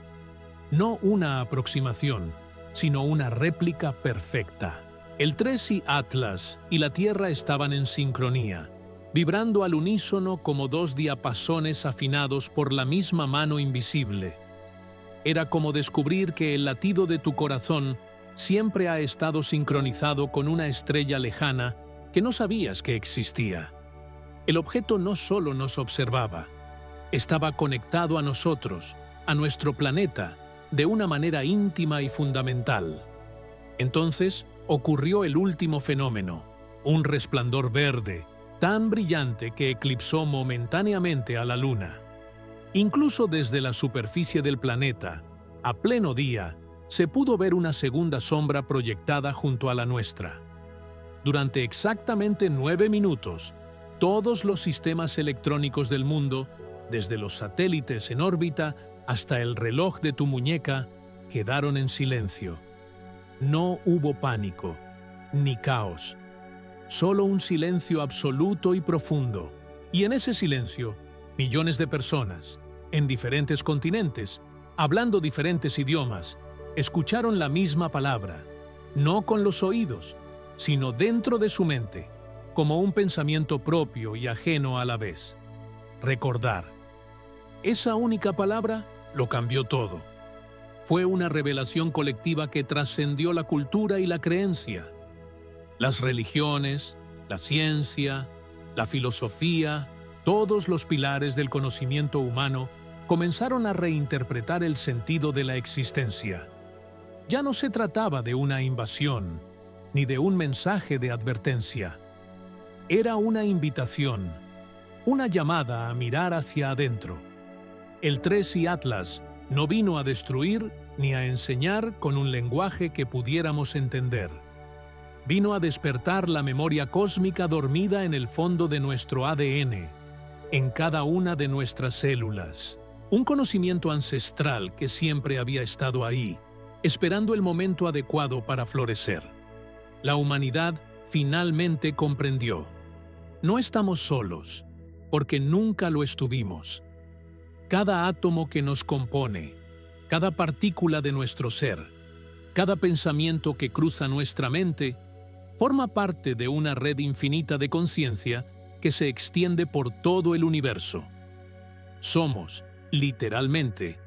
No una aproximación, sino una réplica perfecta. El 3 y Atlas y la Tierra estaban en sincronía, vibrando al unísono como dos diapasones afinados por la misma mano invisible. Era como descubrir que el latido de tu corazón siempre ha estado sincronizado con una estrella lejana que no sabías que existía. El objeto no solo nos observaba, estaba conectado a nosotros, a nuestro planeta, de una manera íntima y fundamental. Entonces ocurrió el último fenómeno, un resplandor verde, tan brillante que eclipsó momentáneamente a la Luna. Incluso desde la superficie del planeta, a pleno día, se pudo ver una segunda sombra proyectada junto a la nuestra. Durante exactamente 9 minutos, todos los sistemas electrónicos del mundo, desde los satélites en órbita hasta el reloj de tu muñeca, quedaron en silencio. No hubo pánico, ni caos, solo un silencio absoluto y profundo. Y en ese silencio, millones de personas, en diferentes continentes, hablando diferentes idiomas, escucharon la misma palabra, no con los oídos, sino dentro de su mente, como un pensamiento propio y ajeno a la vez. Recordar. Esa única palabra lo cambió todo. Fue una revelación colectiva que trascendió la cultura y la creencia. Las religiones, la ciencia, la filosofía, todos los pilares del conocimiento humano comenzaron a reinterpretar el sentido de la existencia. Ya no se trataba de una invasión, ni de un mensaje de advertencia. Era una invitación, una llamada a mirar hacia adentro. El 3 y Atlas no vino a destruir ni a enseñar con un lenguaje que pudiéramos entender. Vino a despertar la memoria cósmica dormida en el fondo de nuestro ADN, en cada una de nuestras células. Un conocimiento ancestral que siempre había estado ahí, esperando el momento adecuado para florecer. La humanidad finalmente comprendió. No estamos solos, porque nunca lo estuvimos. Cada átomo que nos compone, cada partícula de nuestro ser, cada pensamiento que cruza nuestra mente, forma parte de una red infinita de conciencia que se extiende por todo el universo. Somos, literalmente,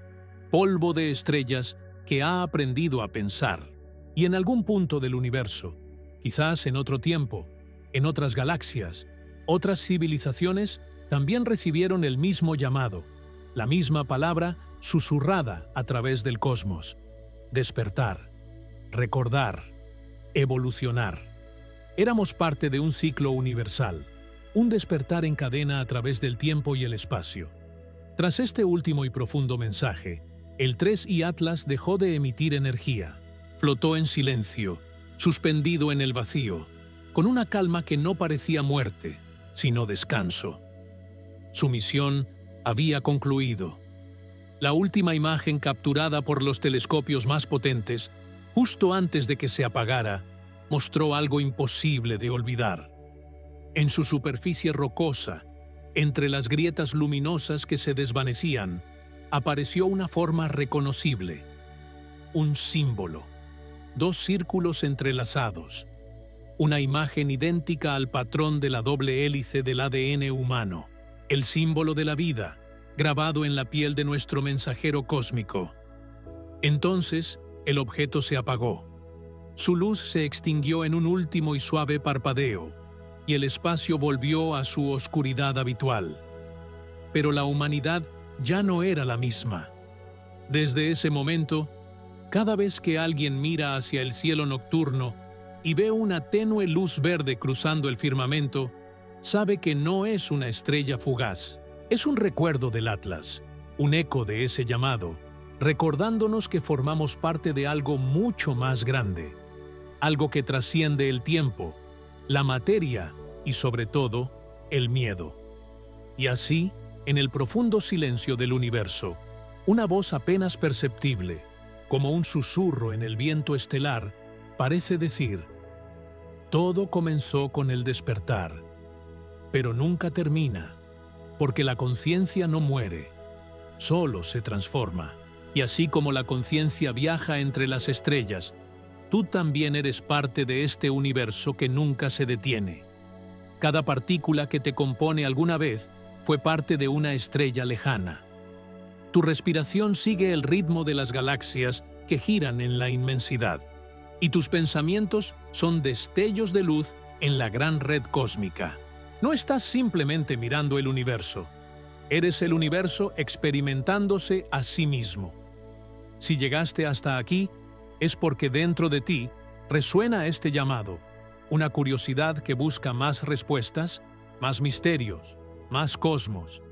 polvo de estrellas que ha aprendido a pensar. Y en algún punto del universo, quizás en otro tiempo, en otras galaxias, otras civilizaciones también recibieron el mismo llamado, la misma palabra susurrada a través del cosmos. Despertar, recordar, evolucionar. Éramos parte de un ciclo universal, un despertar en cadena a través del tiempo y el espacio. Tras este último y profundo mensaje, el 3 y Atlas dejó de emitir energía. Flotó en silencio, suspendido en el vacío, con una calma que no parecía muerte, sino descanso. Su misión había concluido. La última imagen capturada por los telescopios más potentes, justo antes de que se apagara, mostró algo imposible de olvidar. En su superficie rocosa, entre las grietas luminosas que se desvanecían, apareció una forma reconocible. Un símbolo. 2 círculos entrelazados. Una imagen idéntica al patrón de la doble hélice del ADN humano. El símbolo de la vida, grabado en la piel de nuestro mensajero cósmico. Entonces, el objeto se apagó. Su luz se extinguió en un último y suave parpadeo, y el espacio volvió a su oscuridad habitual. Pero la humanidad ya no era la misma. Desde ese momento, cada vez que alguien mira hacia el cielo nocturno y ve una tenue luz verde cruzando el firmamento, sabe que no es una estrella fugaz. Es un recuerdo del Atlas, un eco de ese llamado, recordándonos que formamos parte de algo mucho más grande, algo que trasciende el tiempo, la materia y, sobre todo, el miedo. Y así, en el profundo silencio del universo, una voz apenas perceptible, como un susurro en el viento estelar, parece decir: todo comenzó con el despertar, pero nunca termina, porque la conciencia no muere, solo se transforma. Y así como la conciencia viaja entre las estrellas, tú también eres parte de este universo que nunca se detiene. Cada partícula que te compone alguna vez fue parte de una estrella lejana. Tu respiración sigue el ritmo de las galaxias que giran en la inmensidad, y tus pensamientos son destellos de luz en la gran red cósmica. No estás simplemente mirando el universo, eres el universo experimentándose a sí mismo. Si llegaste hasta aquí, es porque dentro de ti resuena este llamado, una curiosidad que busca más respuestas, más misterios, más cosmos.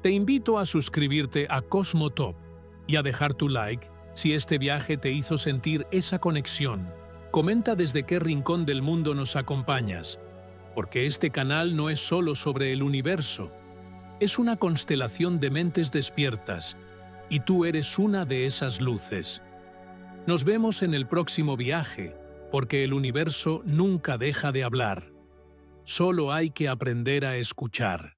Te invito a suscribirte a Cosmotop y a dejar tu like si este viaje te hizo sentir esa conexión. Comenta desde qué rincón del mundo nos acompañas, porque este canal no es solo sobre el universo, es una constelación de mentes despiertas, y tú eres una de esas luces. Nos vemos en el próximo viaje, porque el universo nunca deja de hablar. Solo hay que aprender a escuchar.